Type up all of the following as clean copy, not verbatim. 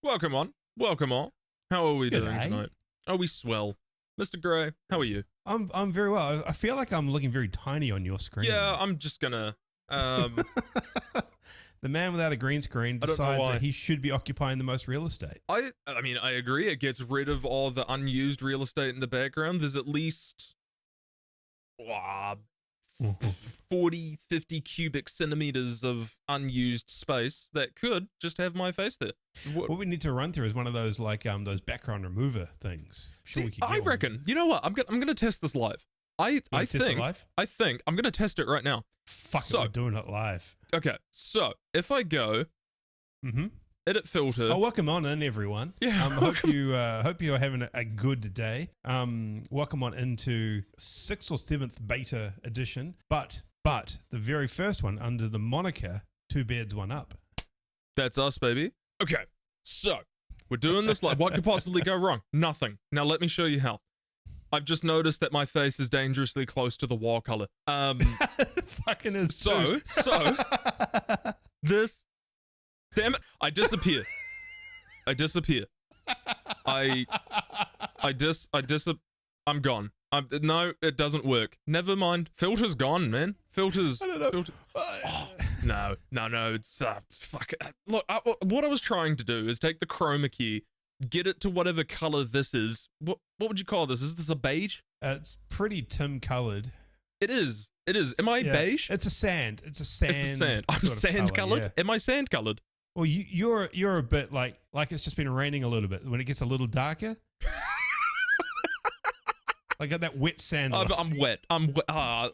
Welcome on. Welcome on. How are we doing G'day. tonight? Are we swell? Mr. Gray, how are you? I'm very well. I feel like I'm looking very tiny on your screen. Yeah, I'm just gonna The man without a green screen I don't know decides why. that he should be occupying the most real estate. I mean, I agree. It gets rid of all the unused real estate in the background. There's at least 40, 50 cubic centimeters of unused space that could just have my face there. What we need to run through is one of those those background remover things. Sure, See, we could I get one. reckon. You know what? I'm gonna test this live. I Test it think live? I'm gonna test it right now. Fuck So- it, we're doing it live. Okay, so if I go Mm-hmm. edit filter, Oh, welcome on in, everyone. Yeah, hope you're having a good day. Welcome on into 6th or 7th beta edition, but the very first one under the moniker 2Beards1Up. that's us, baby. Okay, so we're doing this live. What could possibly go wrong? Nothing. Now let me show you how. I've just noticed that my face is dangerously close to the wall color. Fucking is So this. Damn it! I disappear. I'm gone. No, it doesn't work. Never mind. Filter's gone, man. Filter's. I don't know. Filter. No. It's fuck it. Look, what I was trying to do is take the chroma key, get it to whatever color this is. What would you call this? Is this a beige? It's pretty Tim colored. It is. Am I Yeah. beige? It's a sand. It's a sand. It's a sand. I'm sort of sand colour, colored. yeah. Am I sand colored? Well, you're a bit like it's just been raining a little bit. When it gets a little darker, like that wet sand. I'm wet. I'm wet. I'm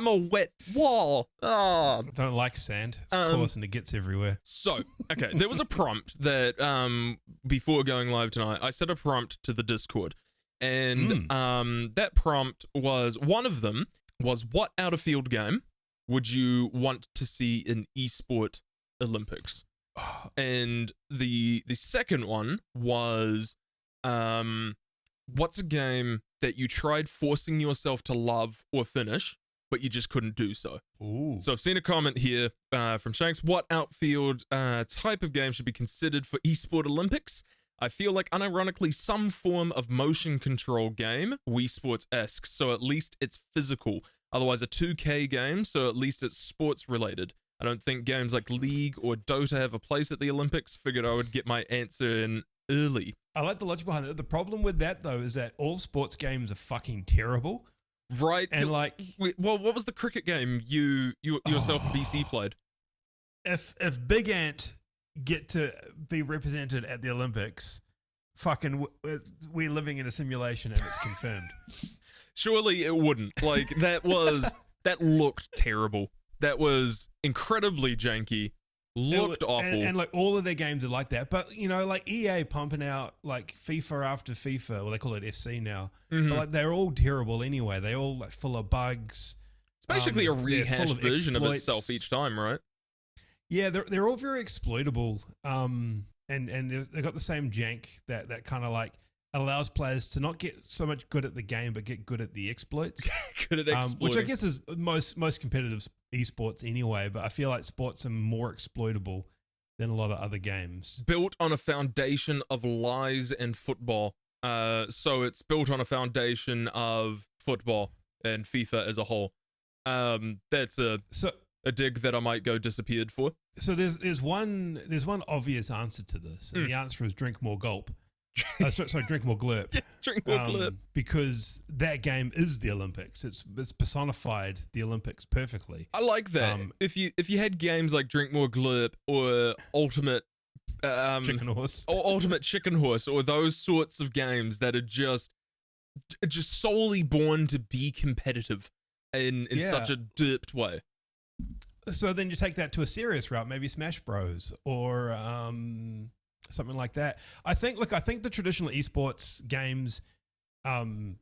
a wet wall. I don't like sand. It's coarse and it gets everywhere. So, okay, there was a prompt that before going live tonight, I set a prompt to the Discord. And that prompt was, one of them was, what out of field game would you want to see in esport Olympics? And the second one was, what's a game that you tried forcing yourself to love or finish, but you just couldn't do so? Ooh. So I've seen a comment here from Shanks. What outfield type of game should be considered for esport Olympics? I feel like unironically some form of motion control game, Wii Sports-esque, so at least it's physical. Otherwise a 2K game, so at least it's sports related. I don't think games like League or Dota have a place at the Olympics. Figured I would get my answer in early. I like the logic behind it. The problem with that though is that all sports games are fucking terrible. Right. And like, Well, what was the cricket game you yourself and BC played? if Big Ant get to be represented at the Olympics, fucking we're living in a simulation and it's confirmed. Surely it wouldn't. Like, that looked terrible. That was incredibly janky. Looked awful. And like all of their games are like that. But you know, like EA pumping out like FIFA after FIFA, well they call it FC now. Mhm. But like they're all terrible anyway. They all like full of bugs. It's basically a they're full rehashed of version of exploits. itself each time, right? Yeah, they're all very exploitable. And they've got the same jank that kind of like allows players to not get so much good at the game, but get good at the exploits. Good at exploiting. Which I guess is most competitive esports anyway. But I feel like sports are more exploitable than a lot of other games. Built on a foundation of lies and football. So it's built on a foundation of football and FIFA as a whole. That's a dig that I might go disappeared for. So there's one obvious answer to this, and the answer is drink more gulp. Sorry, drink more glurp. Yeah, drink more glurp. Because that game is the Olympics. It's personified the Olympics perfectly. I like that. If you had games like Drink More Glurp or Ultimate Chicken Horse, or Ultimate Chicken Horse, or those sorts of games that are just solely born to be competitive in such a derped way. So then you take that to a serious route, maybe Smash Bros. Or something like that. I think the traditional esports games,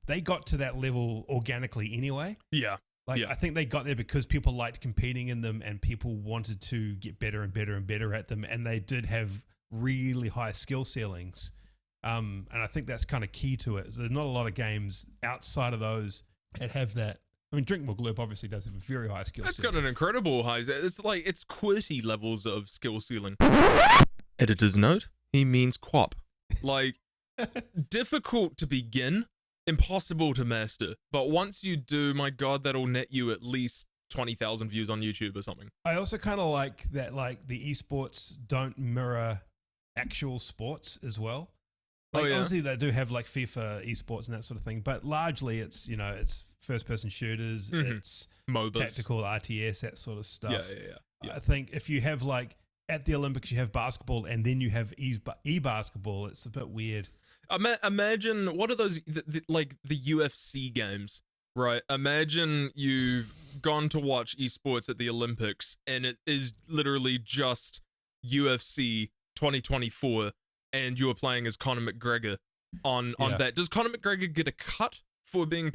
they got to that level organically anyway. Yeah. I think they got there because people liked competing in them and people wanted to get better and better and better at them, and they did have really high skill ceilings. And I think that's kind of key to it. There's not a lot of games outside of those that have that. I mean, Drink More Glurp obviously does have a very high skill ceiling. It's got an incredible high. It's QWERTY levels of skill ceiling. Editor's note, he means quap. Like, difficult to begin, impossible to master. But once you do, my God, that'll net you at least 20,000 views on YouTube or something. I also kind of like that, like the esports don't mirror actual sports as well. Like obviously they do have like FIFA esports and that sort of thing, but largely it's, you know, it's first person shooters, it's MOBAs, tactical RTS, that sort of stuff. Yeah. I think if you have like at the Olympics you have basketball and then you have e-basketball, it's a bit weird. Imagine, what are those, like the UFC games, right? Imagine you've gone to watch esports at the Olympics and it is literally just UFC 2024 and you are playing as Conor McGregor on that. Does Conor McGregor get a cut for being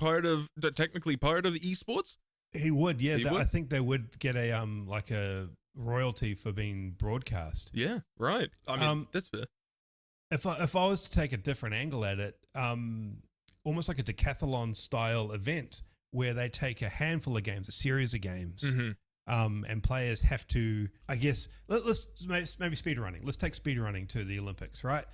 technically part of esports? He would, yeah. I think they would get a like a royalty for being broadcast. Yeah, right. I mean, that's fair. If I was to take a different angle at it, almost like a decathlon style event where they take a handful of games, a series of games, and players have to, I guess, let's maybe speed running. Let's take speed running to the Olympics, right?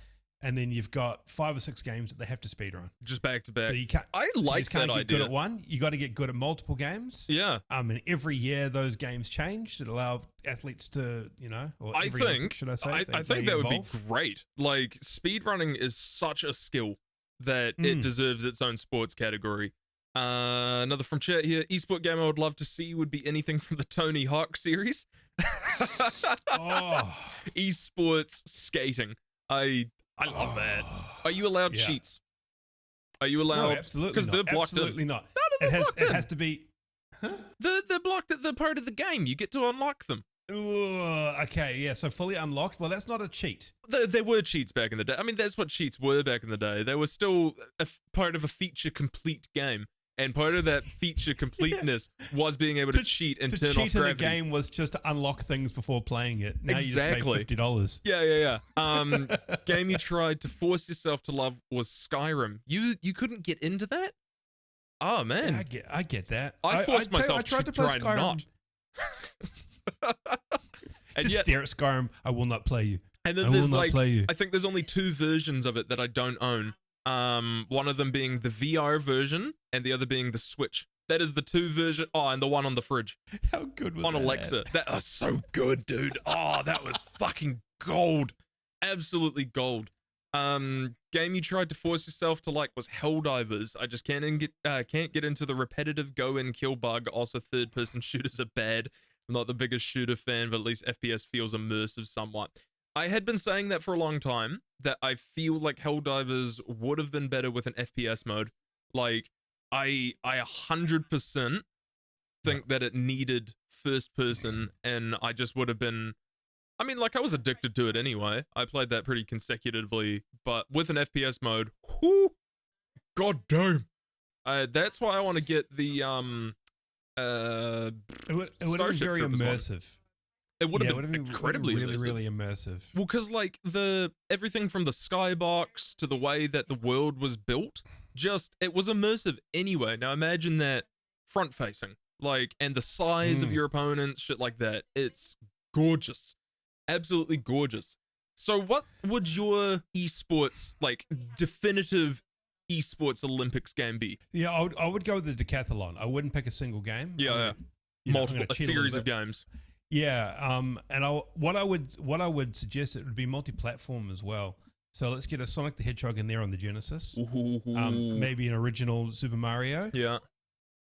And then you've got 5 or 6 games that they have to speed run. Just back to back. So you can't. I like that idea. Get good at one. You got to get good at multiple games. Yeah. And every year those games change to allow athletes to, you know. Or I think should I say? I think that would be great. Like speedrunning is such a skill that it deserves its own sports category. Another from chat here. Esport game I would love to see would be anything from the Tony Hawk series. Esports skating. I love that. Are you allowed cheats? Are you allowed? No, absolutely because they're blocked. Absolutely not. No, it has to be. Huh? They're blocked at the part of the game. You get to unlock them. Okay, yeah. So fully unlocked. Well, that's not a cheat. There were cheats back in the day. I mean, that's what cheats were back in the day. They were still a part of a feature complete game. And part of that feature completeness was being able to cheat and turn off gravity. To cheat in a game was just to unlock things before playing it. Now you just pay $50. Yeah. Game you tried to force yourself to love was Skyrim. You couldn't get into that? Oh, man. Yeah, I get that. I forced myself to try not. And just stare at Skyrim. I will not play you. And then there's like, I think there's only 2 versions of it that I don't own. One of them being the VR version and the other being the Switch. That is the 2 version. Oh, and the one on the fridge. How good was that? On Alexa. That was so good, dude. Oh, that was fucking gold. Absolutely gold. Game you tried to force yourself to like was Helldivers. I just can't get into the repetitive go in kill bug. Also, third-person shooters are bad. I'm not the biggest shooter fan, but at least FPS feels immersive somewhat. I had been saying that for a long time, that I feel like Helldivers would have been better with an FPS mode. Like, I 100% think that it needed first person, and I just would have been, I mean, like, I was addicted to it anyway. I played that pretty consecutively, but with an FPS mode, whoo, god damn. That's why I want to get the, it would have been very immersive. It would have been incredibly really immersive. Well, because like everything from the skybox to the way that the world was built, it was immersive anyway. Now imagine that front facing, like, and the size of your opponents, shit like that. It's gorgeous, absolutely gorgeous. So, what would your esports, like, definitive esports Olympics game be? Yeah, I would go with the decathlon. I wouldn't pick a single game. Yeah, a series of games. Yeah, and what I would suggest, it would be multi-platform as well. So let's get a Sonic the Hedgehog in there on the Genesis. Maybe an original Super Mario. Yeah.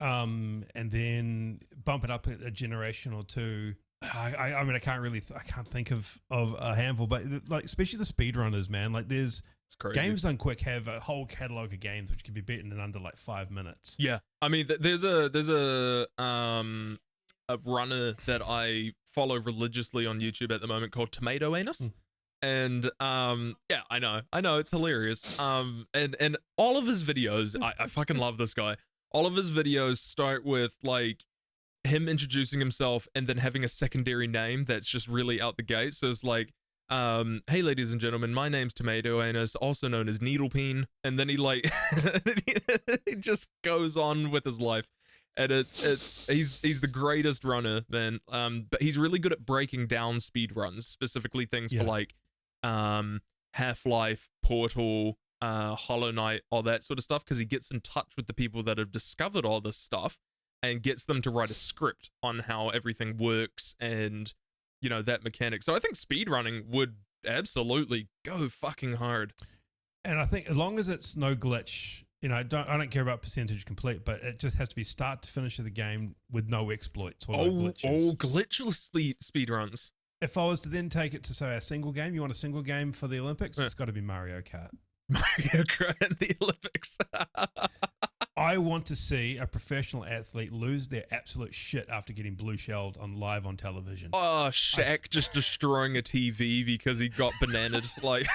And then bump it up a generation or two. I mean, I can't think of a handful, but like especially the speedrunners, man. Like there's Games Done Quick have a whole catalog of games which can be beaten in under like 5 minutes. Yeah, I mean, there's a runner that I follow religiously on YouTube at the moment called Tomato Anus. And yeah, I know it's hilarious. And all of his videos, I fucking love this guy. All of his videos start with like him introducing himself and then having a secondary name that's just really out the gate. So it's like, hey ladies and gentlemen, my name's Tomato Anus, also known as Needlepeen. And then he like he just goes on with his life. And he's the greatest runner, man. But he's really good at breaking down speed runs, specifically things for like Half-Life, Portal, Hollow Knight, all that sort of stuff, because he gets in touch with the people that have discovered all this stuff and gets them to write a script on how everything works and, you know, that mechanic. So I think speedrunning would absolutely go fucking hard. And I think as long as it's no glitch, you know, I don't care about percentage complete, but it just has to be start to finish of the game with no exploits or no glitches. Glitchless speedruns. If I was to then take it to, say, a single game, you want a single game for the Olympics, it's got to be Mario Kart. Mario Kart in the Olympics. I want to see a professional athlete lose their absolute shit after getting blue shelled live on television. Oh, Shaq just destroying a TV because he got bananaed. Like,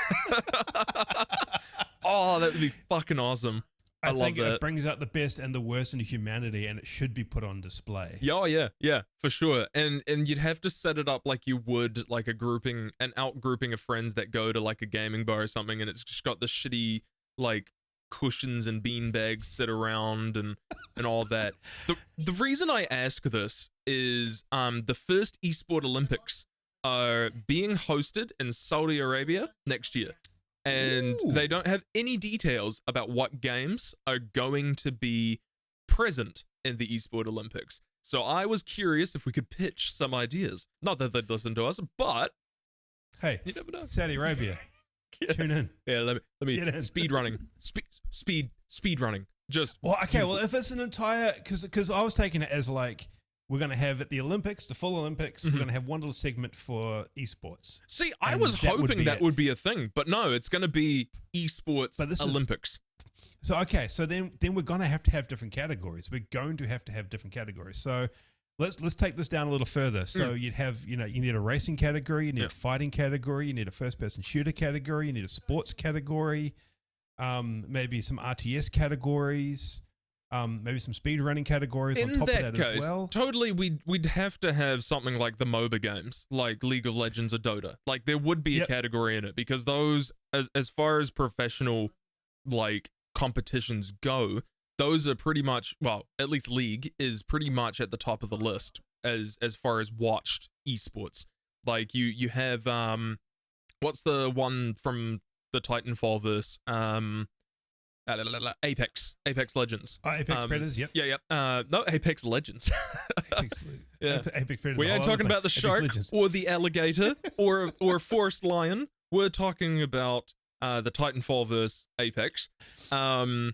oh, that would be fucking awesome. I love think that. It brings out the best and the worst in humanity, and it should be put on display. Yeah, for sure. And you'd have to set it up like you would like an out grouping of friends that go to like a gaming bar or something, and it's just got the shitty like cushions and beanbags sit around and all that. The reason I ask this is the first esport Olympics are being hosted in Saudi Arabia next year. And they don't have any details about what games are going to be present in the esport Olympics. So I was curious if we could pitch some ideas. Not that they'd listen to us, but hey, you never know. Saudi Arabia, tune in. Yeah, let me speed running, speed running. Just if it's an entire because I was taking it as like, we're going to have at the Olympics, the full Olympics, we're going to have one little segment for esports. See, I was hoping that would be a thing, but no, it's going to be esports Olympics. So then we're going to have different categories. We're going to have different categories. So let's take this down a little further. So you'd have, you need a racing category, you need a fighting category, you need a first-person shooter category, you need a sports category, maybe some RTS categories. Maybe some speed running categories on top of that as well. Totally, we'd have to have something like the MOBA games, like League of Legends or Dota. Like there would be a category in it because those, as far as professional like competitions go, those are pretty much, well, at least League is pretty much at the top of the list as far as watched esports. Like you have what's the one from the Titanfall verse? Apex Legends. Apex Predators, yep. Yeah. No, Apex Legends. Apex Predators. We ain't talking about the shark or the alligator or forest lion. We're talking about the Titanfall verse Apex. Does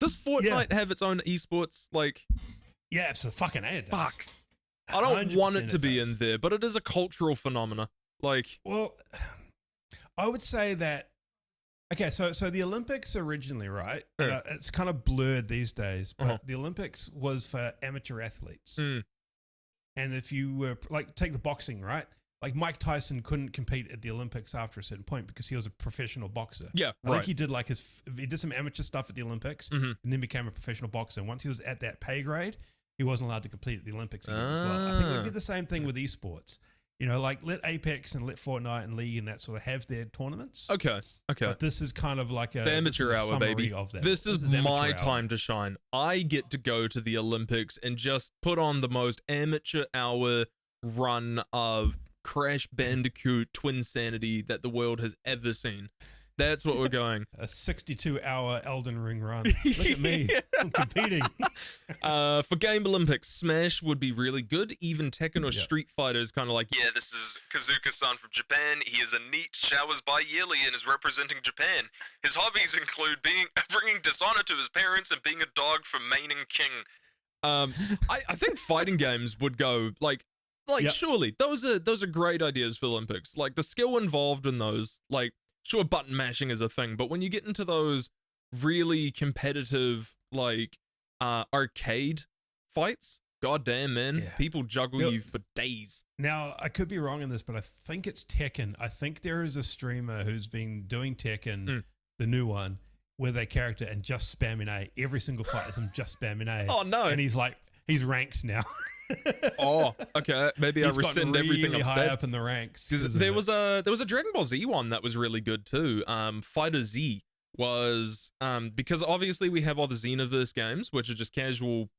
Fortnite have its own esports? Like, yeah, it's a fucking ad. Fuck. I don't want it to be in there, but it is a cultural phenomena. Like, well, I would say that. Okay, so the Olympics originally, right? It's kind of blurred these days, but the Olympics was for amateur athletes. And if you were, like, take the boxing, right? Like Mike Tyson couldn't compete at the Olympics after a certain point because he was a professional boxer. Yeah, I think he did he did some amateur stuff at the Olympics and then became a professional boxer. And once he was at that pay grade, he wasn't allowed to compete at the Olympics again as well. I think it would be the same thing with esports. Like let Apex and let Fortnite and League and that sort of have their tournaments. Okay. But this is kind of like it's amateur hour, baby. Of that. This is my time to shine. I get to go to the Olympics and just put on the most amateur hour run of Crash Bandicoot Twin Sanity that the world has ever seen. That's what we're going. A 62-hour Elden Ring run. Look at me. I'm competing. For Game Olympics, Smash would be really good. Even Tekken or Street Fighter is kind of like, yeah, this is Kazuka-san from Japan. He is a NEET, showers bi-yearly, and is representing Japan. His hobbies include bringing dishonor to his parents and being a dog for Maining King. I think fighting games would go surely those are great ideas for Olympics. Like the skill involved in those, like. Sure, button mashing is a thing, but when you get into those really competitive, like, arcade fights, goddamn, man, people juggle you for days. Now, I could be wrong in this, but I think it's Tekken. I think there is a streamer who's been doing Tekken, the new one, with a character and just spamming A. Every single fight is him just spamming A. Oh, no. And he's ranked now. Oh, okay. Maybe I rescind everything I've high said. Up in the ranks. There was a Dragon Ball Z one that was really good too. Fighter Z was because obviously we have all the Xenoverse games, which are just casual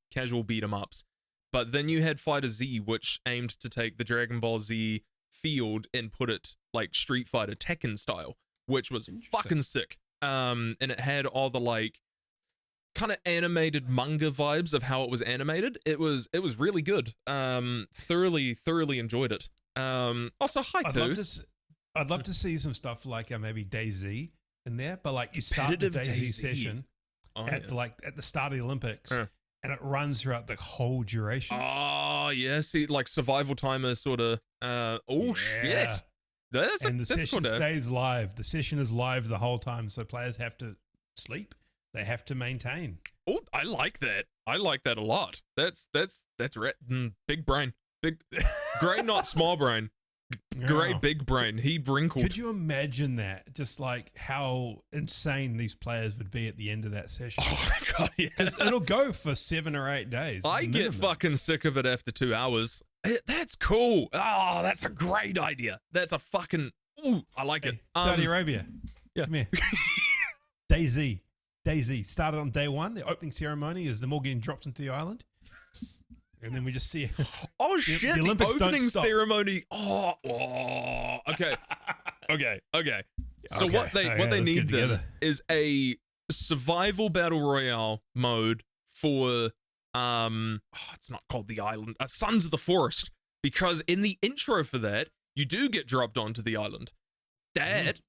beat 'em ups. But then you had Fighter Z, which aimed to take the Dragon Ball Z field and put it like Street Fighter Tekken style, which was fucking sick. And it had all the like kind of animated manga vibes of how it was animated. It was really good. Thoroughly enjoyed it. Also, I'd love to see some stuff like maybe DayZ in there, but like you start the DayZ session at the start of the Olympics, and it runs throughout the whole duration. Oh yeah, see, like survival timer sort of. Shit. The session stays live. The session is live the whole time, so players have to sleep. They have to maintain. Oh, I like that. I like that a lot. That's big brain, big Gray, not small brain. Gray, big brain. He wrinkled. Could you imagine that? Just like how insane these players would be at the end of that session. Oh my god, yeah. Because it'll go for 7 or 8 days. I get fucking sick of it after 2 hours. That's cool. Oh, that's a great idea. That's a fucking. Ooh, I like it. Saudi Arabia. Yeah. Come here. DayZ started on day 1. The opening ceremony is them all getting dropped into the island. And then we just see. Oh shit! The Olympics opening ceremony. Oh, okay. So what they need then is a survival battle royale mode for it's not called the island. Sons of the Forest, because in the intro for that you do get dropped onto the island. That.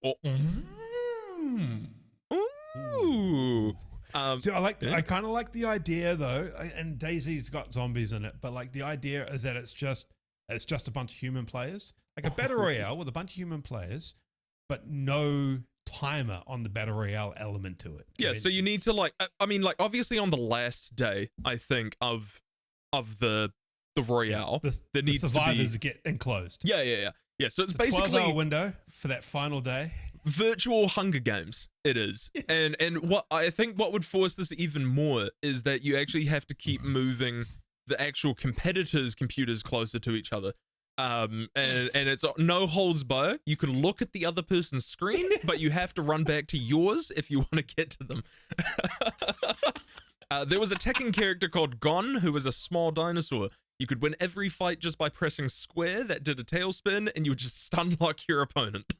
I kind of like the idea though, and DayZ's got zombies in it, but like the idea is that it's just a bunch of human players, like a battle royale with a bunch of human players, but no timer on the battle royale element to it. Yeah, so you need to like, I mean, like obviously on the last day, I think of the royale, the survivors get enclosed. Yeah. So it's basically 12-hour window for that final day. Virtual Hunger Games it is. And what I think what would force this even more is that you actually have to keep moving the actual competitors' computers closer to each other. And it's no holds bar. You can look at the other person's screen, but you have to run back to yours if you want to get to them. There was a Tekken character called Gon who was a small dinosaur. You could win every fight just by pressing square that did a tailspin, and you would just stun lock your opponent.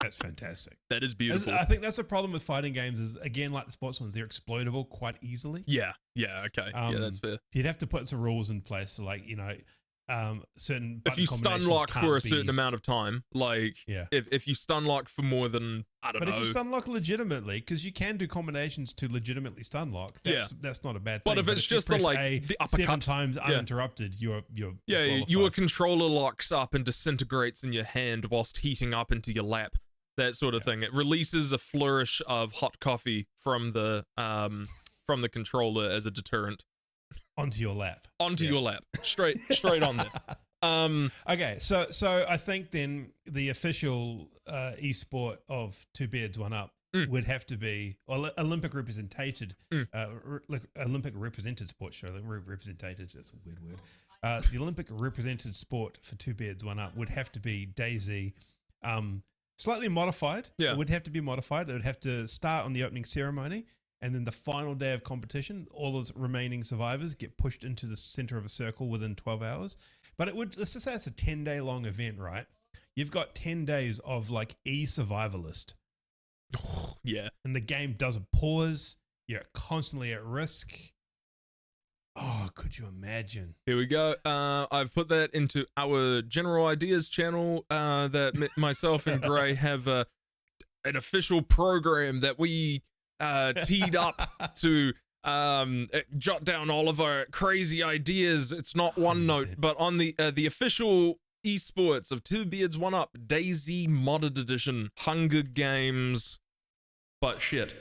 That's fantastic. That is beautiful. I think that's the problem with fighting games is, again, like the sports ones, they're exploitable quite easily. Yeah, okay. Yeah, that's fair. You'd have to put some rules in place, so like, certain if you stun lock for a certain amount of time, like if you stun lock for more than But if you stun lock legitimately, because you can do combinations to legitimately stun lock, that's not a bad thing. But if it's just the uppercut 7 times uninterrupted, you're your controller locks up and disintegrates in your hand whilst heating up into your lap, that sort of thing. It releases a flourish of hot coffee from the controller as a deterrent. Onto your lap. Your lap. Straight on there. Okay, so I think then the official esport of 2Beards1Up would have to be Olympic represented. Olympic represented sport. Sorry, represented. That's a weird word. The Olympic represented sport for 2Beards1Up would have to be DayZ. Slightly modified. Yeah. It would have to be modified. It would have to start on the opening ceremony. And then the final day of competition, all those remaining survivors get pushed into the center of a circle within 12 hours. But let's just say it's a 10-day long event, right? You've got 10 days of like survivalist. Yeah. And the game doesn't pause. You're constantly at risk. Oh, could you imagine? Here we go. I've put that into our general ideas channel that myself and Gray have an official program that we teed up to jot down all of our crazy ideas. It's not OneNote, but on the official esports of 2Beards1Up DayZ modded edition Hunger Games. But shit,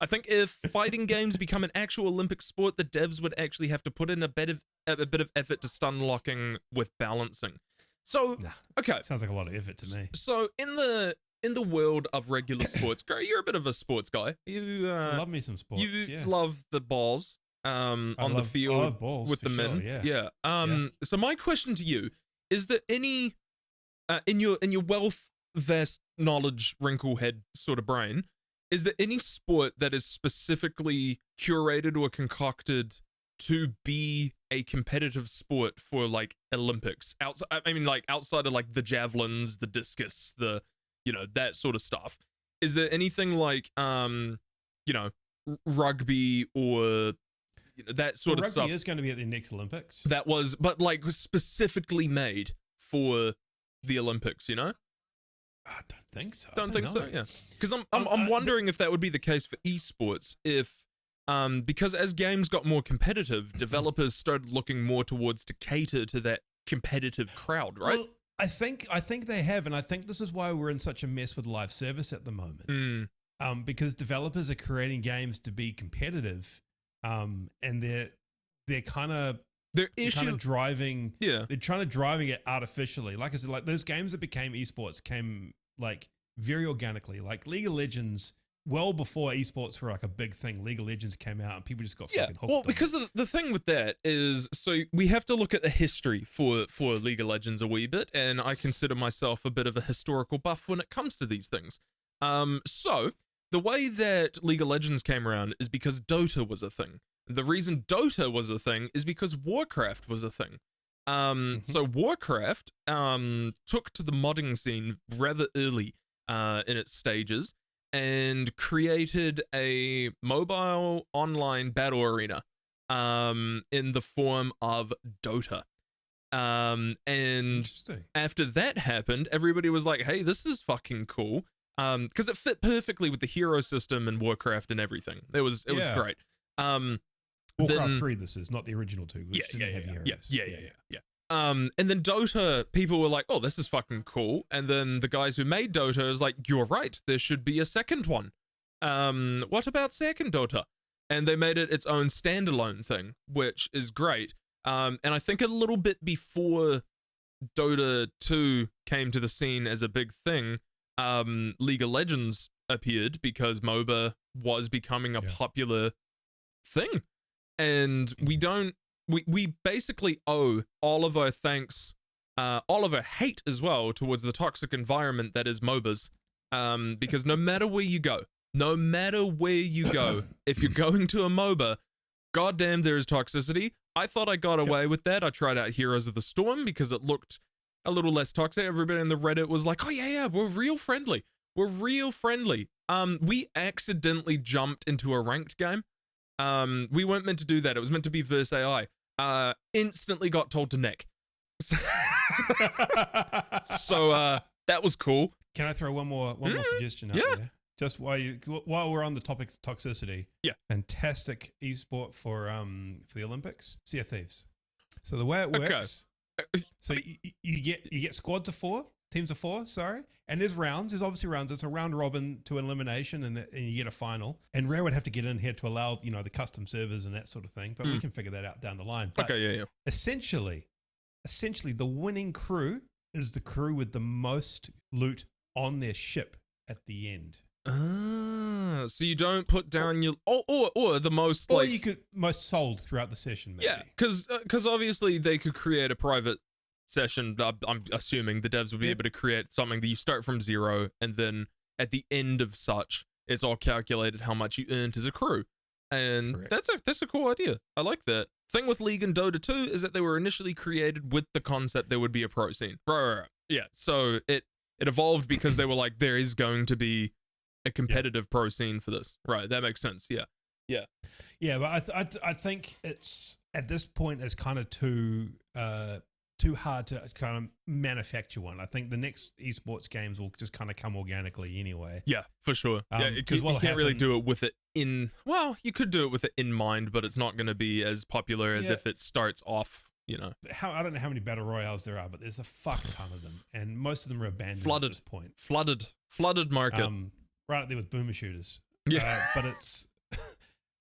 I think if fighting games become an actual Olympic sport, the devs would actually have to put in a bit of effort to stun locking with balancing. So okay, sounds like a lot of effort to me. So in the world of regular sports, Gary, you're a bit of a sports guy. I love me some sports. You love the balls the field I love balls with the men. Sure, yeah. So my question to you is: there any in your wealth, vast knowledge, wrinkle head sort of brain, is there any sport that is specifically curated or concocted to be a competitive sport for like Olympics. Outside of like the javelins, the discus, that sort of stuff. Is there anything like rugby or that sort of stuff? Rugby is going to be at the next Olympics. That was, but like was specifically made for the Olympics, I don't think so. Don't think so. Yeah, because I'm wondering if that would be the case for esports. If because as games got more competitive, developers started looking more towards to cater to that competitive crowd, right? Well, I think they have, and I think this is why we're in such a mess with live service at the moment. Because developers are creating games to be competitive, and they're kind of driving. Yeah, they're trying to driving it artificially. Like I said, like those games that became esports came like very organically. Like League of Legends, well before esports were like a big thing, League of Legends came out and people just got fucking hooked. Well, because the thing with that is, so we have to look at the history for League of Legends a wee bit, and I consider myself a bit of a historical buff when it comes to these things. So the way that League of Legends came around is because Dota was a thing. The reason Dota was a thing is because Warcraft was a thing. So Warcraft took to the modding scene rather early in its stages and created a mobile online battle arena in the form of Dota. And after that happened, everybody was like, hey, this is fucking cool. Because it fit perfectly with the hero system and Warcraft and everything. It was great. Warcraft 3 this is, not the original 2, which didn't have heroes. Yeah. And then Dota, people were like, oh, this is fucking cool. And then the guys who made Dota was like, you're right, there should be a second one. What about second Dota? And they made it its own standalone thing, which is great. And I think a little bit before Dota 2 came to the scene as a big thing, League of Legends appeared because MOBA was becoming a popular thing. And we basically owe all of our thanks, all of our hate as well towards the toxic environment that is MOBAs. Because no matter where you go, if you're going to a MOBA, goddamn, there is toxicity. I thought I got away with that. I tried out Heroes of the Storm because it looked a little less toxic. Everybody in the Reddit was like, oh yeah, we're real friendly. We accidentally jumped into a ranked game. We weren't meant to do that. It was meant to be versus AI. Instantly got told to neck. So that was cool. Can I throw one more suggestion out there? Just while we're on the topic of toxicity. Yeah. Fantastic esport for the Olympics. Sea of Thieves. So the way it works, so you get squads of 4, teams of 4, sorry, and there's rounds. There's obviously rounds. It's a round robin to elimination, and you get a final. And Rare would have to get in here to allow the custom servers and that sort of thing, but we can figure that out down the line. But essentially, the winning crew is the crew with the most loot on their ship at the end. So you don't put down your or the most, or you could most sold throughout the session, maybe. Yeah, because obviously they could create a private session. I'm assuming the devs would be able to create something that you start from 0, and then at the end of such, it's all calculated how much you earned as a crew. And that's a cool idea. I like that. Thing with League and Dota 2 is that they were initially created with the concept there would be a pro scene. Right. Yeah, so it evolved because they were like, there is going to be a competitive pro scene for this. Right, that makes sense. Yeah. But I think it's at this point it's kind of too hard to kind of manufacture one. I think the next esports games will just kind of come organically anyway. Yeah, for sure. Because you can't really do it with it in. Well, you could do it with it in mind, but it's not going to be as popular as if it starts off. I don't know how many battle royales there are, but there's a fuck ton of them, and most of them are abandoned at this point. Flooded market. Right up there with boomer shooters. Yeah,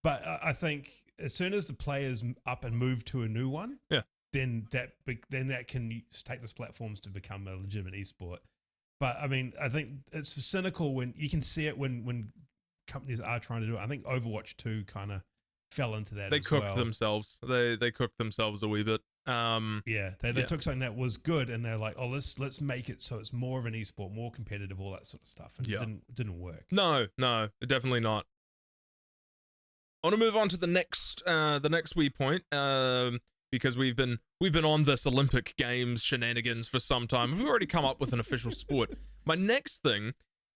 but I think as soon as the players up and move to a new one, then that can take those platforms to become a legitimate esport. But I mean, I think it's cynical when you can see it when companies are trying to do it. I think Overwatch 2 kind of fell into that. They cooked themselves. They cooked themselves a wee bit. They took something that was good and they're like, oh, let's make it so it's more of an esport, more competitive, all that sort of stuff, and it didn't work. No, definitely not. I want to move on to the next wee point, because we've been on this Olympic Games shenanigans for some time. We've already come up with an official sport. My next thing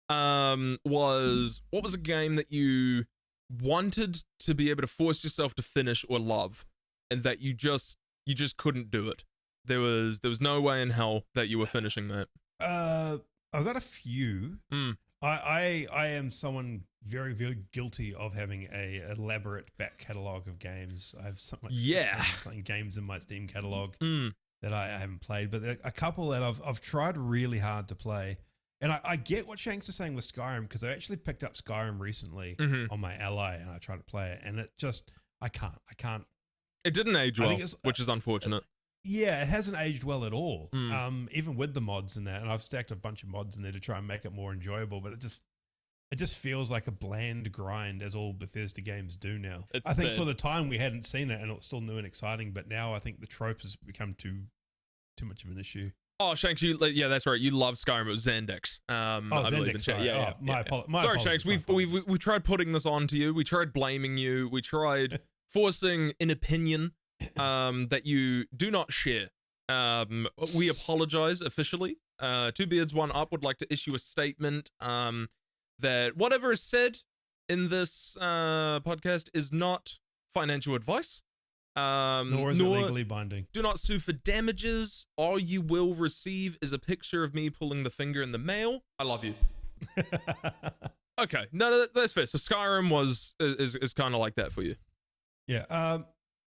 was, what was a game that you wanted to be able to force yourself to finish or love, and that you just couldn't do it? There was no way in hell that you were finishing that. I've got a few. Mm. I am someone very, very guilty of having a elaborate back catalogue of games. I have something like something games in my Steam catalogue that I haven't played, but there are a couple that I've tried really hard to play. And I get what Shanks is saying with Skyrim, because I actually picked up Skyrim recently on my Ally, and I tried to play it, and it just, I can't. It didn't age well, which is unfortunate. Yeah, it hasn't aged well at all. Even with the mods and that, and I've stacked a bunch of mods in there to try and make it more enjoyable, but it just feels like a bland grind, as all Bethesda games do now. I think for the time we hadn't seen it, and it was still new and exciting, but now I think the trope has become too much of an issue. Oh, Shanks, yeah, that's right. You love Skyrim. It was Zandex. Zandex. Sorry. My apologies. Shanks. We tried putting this on to you. We tried blaming you. We tried forcing an opinion that you do not share. We apologize officially. 2Beards1Up would like to issue a statement that whatever is said in this podcast is not financial advice. Nor is it legally binding. Do not sue for damages. All you will receive is a picture of me pulling the finger in the mail. I love you. Okay, no, that's fair. So Skyrim is kind of like that for you. Yeah,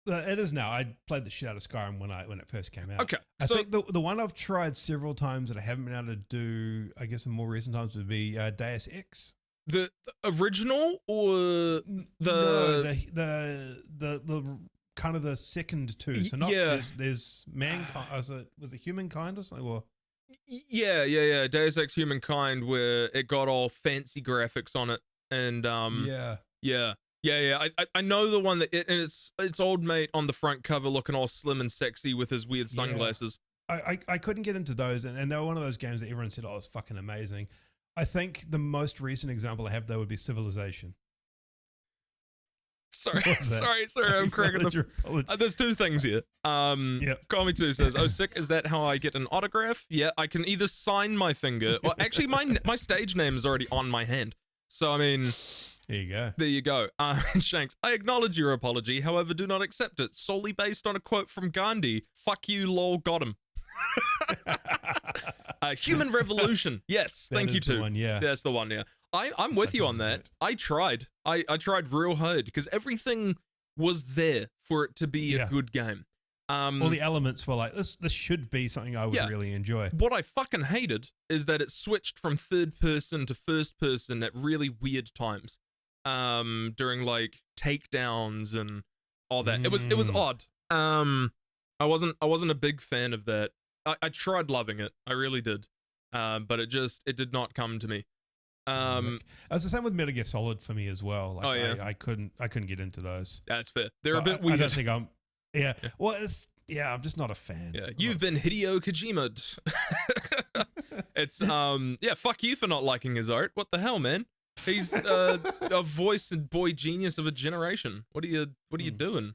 it is now. I played the shit out of Skyrim when it first came out. Okay, I think the one I've tried several times that I haven't been able to do, I guess in more recent times, would be Deus Ex. The original or the kind of the second two. So not there's mankind. Was it humankind or something? Or yeah. Deus Ex Humankind, where it got all fancy graphics on it, and I know the one that it's old mate on the front cover looking all slim and sexy with his weird sunglasses. I couldn't get into those, and they were one of those games that everyone said, oh, it's fucking amazing. I think the most recent example I have though would be Civilization. Sorry, I'm cracking there's two things here. Call Me Too says, "Oh, sick, is that how I get an autograph?" Yeah, I can either sign my finger, or actually my stage name is already on my hand. So I mean, there you go. Shanks, I acknowledge your apology, however, do not accept it. Solely based on a quote from Gandhi. Fuck you, lol, got him. Human Revolution. Yes, thank you too. That's the one. Yeah, I'm with you on that. I tried real hard because everything was there for it to be a good game. All the elements were like, this should be something I would really enjoy. What I fucking hated is that it switched from third person to first person at really weird times. During like takedowns and all that. It was odd. I wasn't a big fan of that. I tried loving it. I really did. But it did not come to me. It was the same with Metal Gear Solid for me as well. Like I couldn't get into those. That's fair. They're a bit weird. I don't think I'm. Yeah. Well, I'm just not a fan. Yeah. You've been Hideo Kojima'd. It's fuck you for not liking his art. What the hell, man? He's a voice and boy genius of a generation. What are you doing?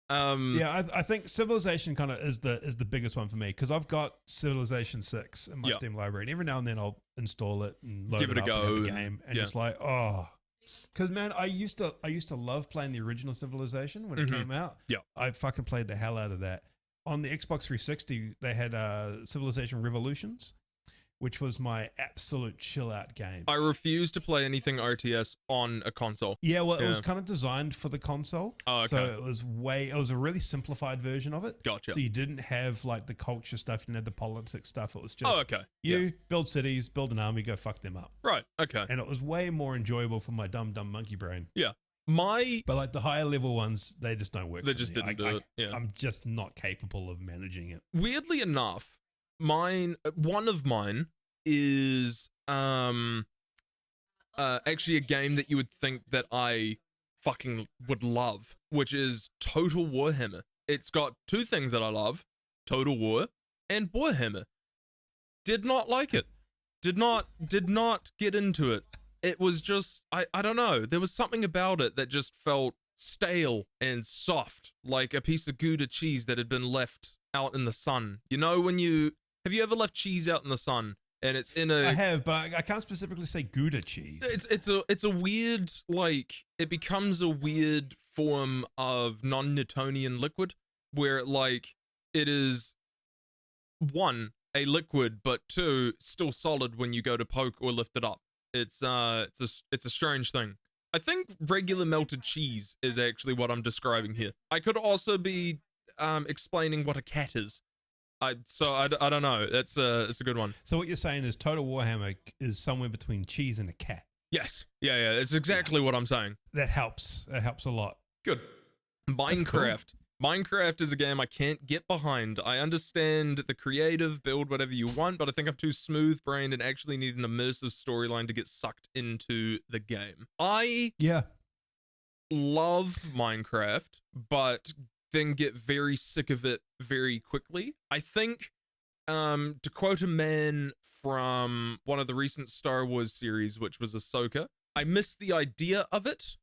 I think Civilization kind of is the biggest one for me, because I've got Civilization 6 in my Steam library, and every now and then I'll install it and load it up and have the game, and it's like, because man, I used to love playing the original Civilization when it came out. Yeah, I fucking played the hell out of that. On the Xbox 360, they had Civilization Revolutions, which was my absolute chill out game. I refuse to play anything RTS on a console. Yeah, well, it was kind of designed for the console. Oh, okay. So it was a really simplified version of it. Gotcha. So you didn't have like the culture stuff, you didn't have the politics stuff. It was just build cities, build an army, go fuck them up. Right, okay. And it was way more enjoyable for my dumb monkey brain. Yeah. But like the higher level ones, they just don't work. They just didn't do it. Yeah. I'm just not capable of managing it. Weirdly enough, one of mine is actually a game that you would think that I fucking would love, which is Total Warhammer. It's got two things that I love: Total War and Warhammer. Did not like it. Did not get into it. It was just I don't know. There was something about it that just felt stale and soft, like a piece of Gouda cheese that had been left out in the sun. You know, have you ever left cheese out in the sun and it's in I have, but I can't specifically say Gouda cheese. It's a weird, like, it becomes a weird form of non-Newtonian liquid where, like, it is, one, a liquid, but two, still solid when you go to poke or lift it up. It's a strange thing. I think regular melted cheese is actually what I'm describing here. I could also be explaining what a cat is. I don't know. It's a good one. So what you're saying is Total Warhammer is somewhere between cheese and a cat. Yes. Yeah. It's exactly what I'm saying. That helps. That helps a lot. Good. Minecraft. Minecraft is a game I can't get behind. I understand the creative, build whatever you want, but I think I'm too smooth-brained and actually need an immersive storyline to get sucked into the game. I love Minecraft, but then get very sick of it very quickly. I think, to quote a man from one of the recent Star Wars series, which was Ahsoka, I miss the idea of it,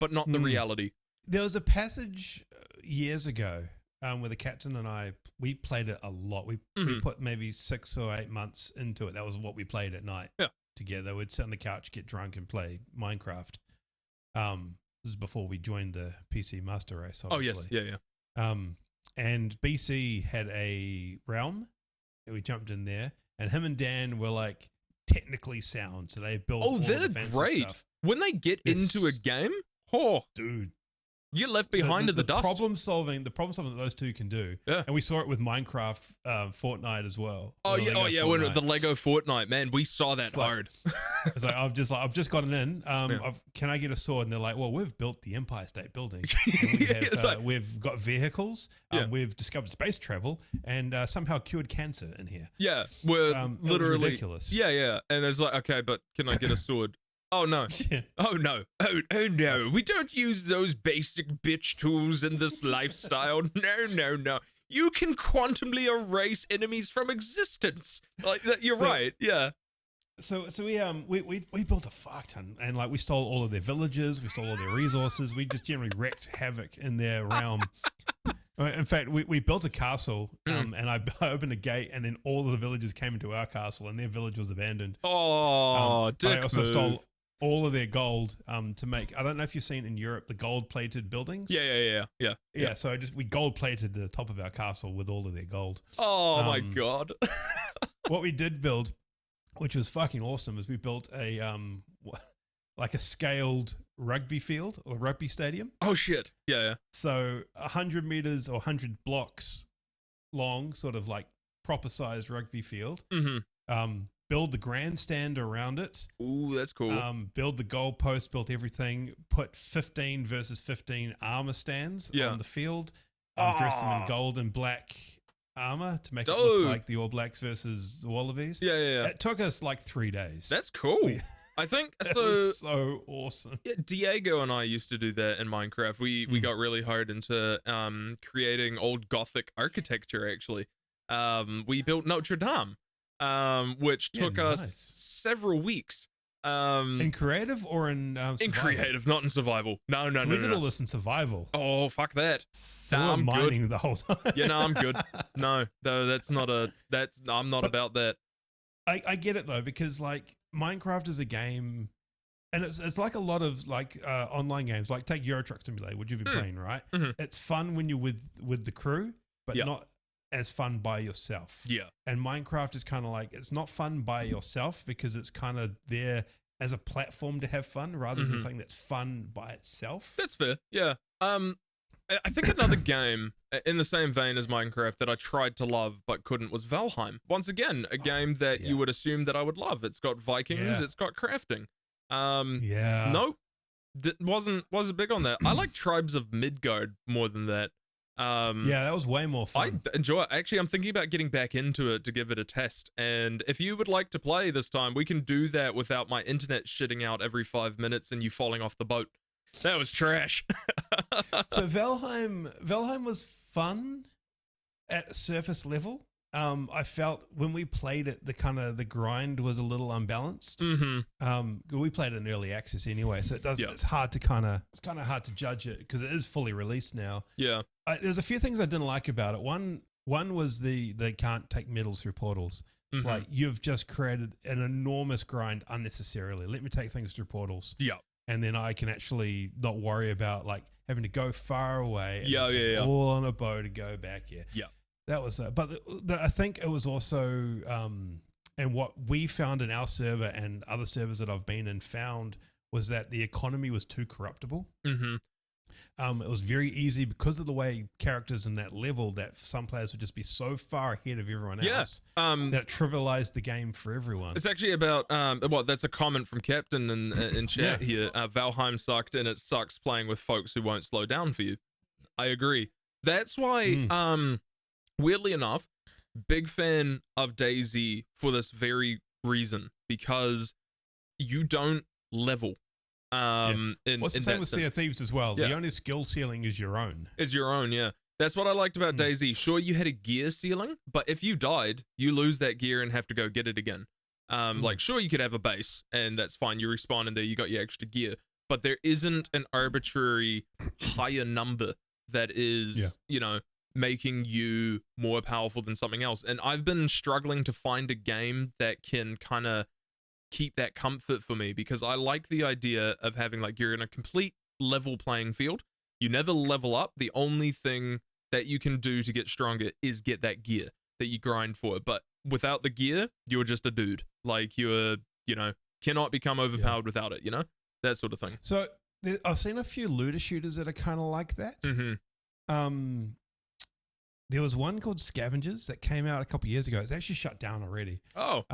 but not the reality. There was a passage years ago where the captain and I, we played it a lot. We put maybe 6 or 8 months into it. That was what we played at night together. We'd sit on the couch, get drunk, and play Minecraft. This is before we joined the PC Master Race, obviously. Oh, yes. Yeah. And BC had a realm, and we jumped in there, and him and Dan were like technically sound, so they built all they're the fancy great. stuff. When they get into a game, dude. You're left behind in the dust. The problem solving that those two can do. Yeah. And we saw it with Minecraft Fortnite as well. When the Lego Fortnite, man, we saw that hard. It's like I've just gotten in. Can I get a sword? And they're like, well, we've built the Empire State Building. And we've got vehicles. We've discovered space travel and somehow cured cancer in here. Yeah, we're literally ridiculous. Yeah. And it's like, okay, but can I get a sword? Oh no. Oh no. Oh no. We don't use those basic bitch tools in this lifestyle. No. You can quantumly erase enemies from existence. Like that. You're right. Yeah. So we built a fuck ton, and like we stole all of their villages, we stole all their resources. We just generally wreaked havoc in their realm. In fact, we built a castle, and I opened a gate, and then all of the villagers came into our castle, and their village was abandoned. Oh, dick I also move. stole all of their gold to make. I don't know if you've seen in Europe the gold-plated buildings. Yeah. So we gold-plated the top of our castle with all of their gold. Oh my god! What we did build, which was fucking awesome, is we built a like a scaled rugby field or rugby stadium. Oh shit! Yeah. So 100 meters or 100 blocks long, sort of like proper sized rugby field. Build the grandstand around it. Ooh, that's cool. Build the goalpost, built everything. Put 15 versus 15 armor stands on the field. Dressed them in gold and black armor to make it look like the All Blacks versus the Wallabies. Yeah. It took us like 3 days. That's cool. I think so. Was so awesome. Yeah, Diego and I used to do that in Minecraft. We got really hard into creating old Gothic architecture. Actually, we built Notre Dame. Which took us several weeks. In creative or in survival? In creative, not in survival. No. We did all this in survival. Oh, fuck that. I'm mining the whole time. Yeah, no, I'm good. No, I'm not about that. I get it though, because like Minecraft is a game, and it's like a lot of like online games. Like take Euro Truck Simulator, which you've been playing, right? It's fun when you're with the crew, but not as fun by yourself. Yeah. And Minecraft is kind of like, it's not fun by yourself because it's kind of there as a platform to have fun rather than something that's fun by itself. That's fair. Yeah. I think another game in the same vein as Minecraft that I tried to love but couldn't was Valheim. Once again, a game that you would assume that I would love. It's got Vikings, it's got crafting. Nope. Wasn't big on that. I like Tribes of Midgard more than that. That was way more fun. I enjoy it. Actually, I'm thinking about getting back into it to give it a test. And if you would like to play this time, we can do that without my internet shitting out every 5 minutes and you falling off the boat. That was trash. So Valheim was fun at surface level. I felt when we played it, the grind was a little unbalanced. We played it in early access anyway, so it's hard to kind of hard to judge it because it is fully released now. Yeah. There's a few things I didn't like about it. One was they can't take medals through portals. It's like you've just created an enormous grind unnecessarily. Let me take things through portals. Yeah. And then I can actually not worry about like having to go far away. And all on a bow to go back here. Yeah. That was, but I think it was also, and what we found in our server and other servers that I've been in found was that the economy was too corruptible. It was very easy because of the way characters in that level that some players would just be so far ahead of everyone else that trivialized the game for everyone. It's actually about, that's a comment from Captain in chat here. Valheim sucked and it sucks playing with folks who won't slow down for you. I agree. That's why, weirdly enough, big fan of DayZ for this very reason, because you don't level. In the same with Sea of Thieves as well. Yeah. The only skill ceiling is your own. Yeah. That's what I liked about DayZ. Sure, you had a gear ceiling, but if you died, you lose that gear and have to go get it again. Like, sure, you could have a base, and that's fine. You respawn in there, you got your extra gear, but there isn't an arbitrary higher number that is, making you more powerful than something else. And I've been struggling to find a game that can kind of keep that comfort for me, because I like the idea of having, like, you're in a complete level playing field. You never level up. The only thing that you can do to get stronger is get that gear that you grind for. But without the gear, you're just a dude. Like, you're, cannot become overpowered without it, that sort of thing. So I've seen a few looter shooters that are kind of like that. There was one called Scavengers that came out a couple of years ago. It's actually shut down already. Oh.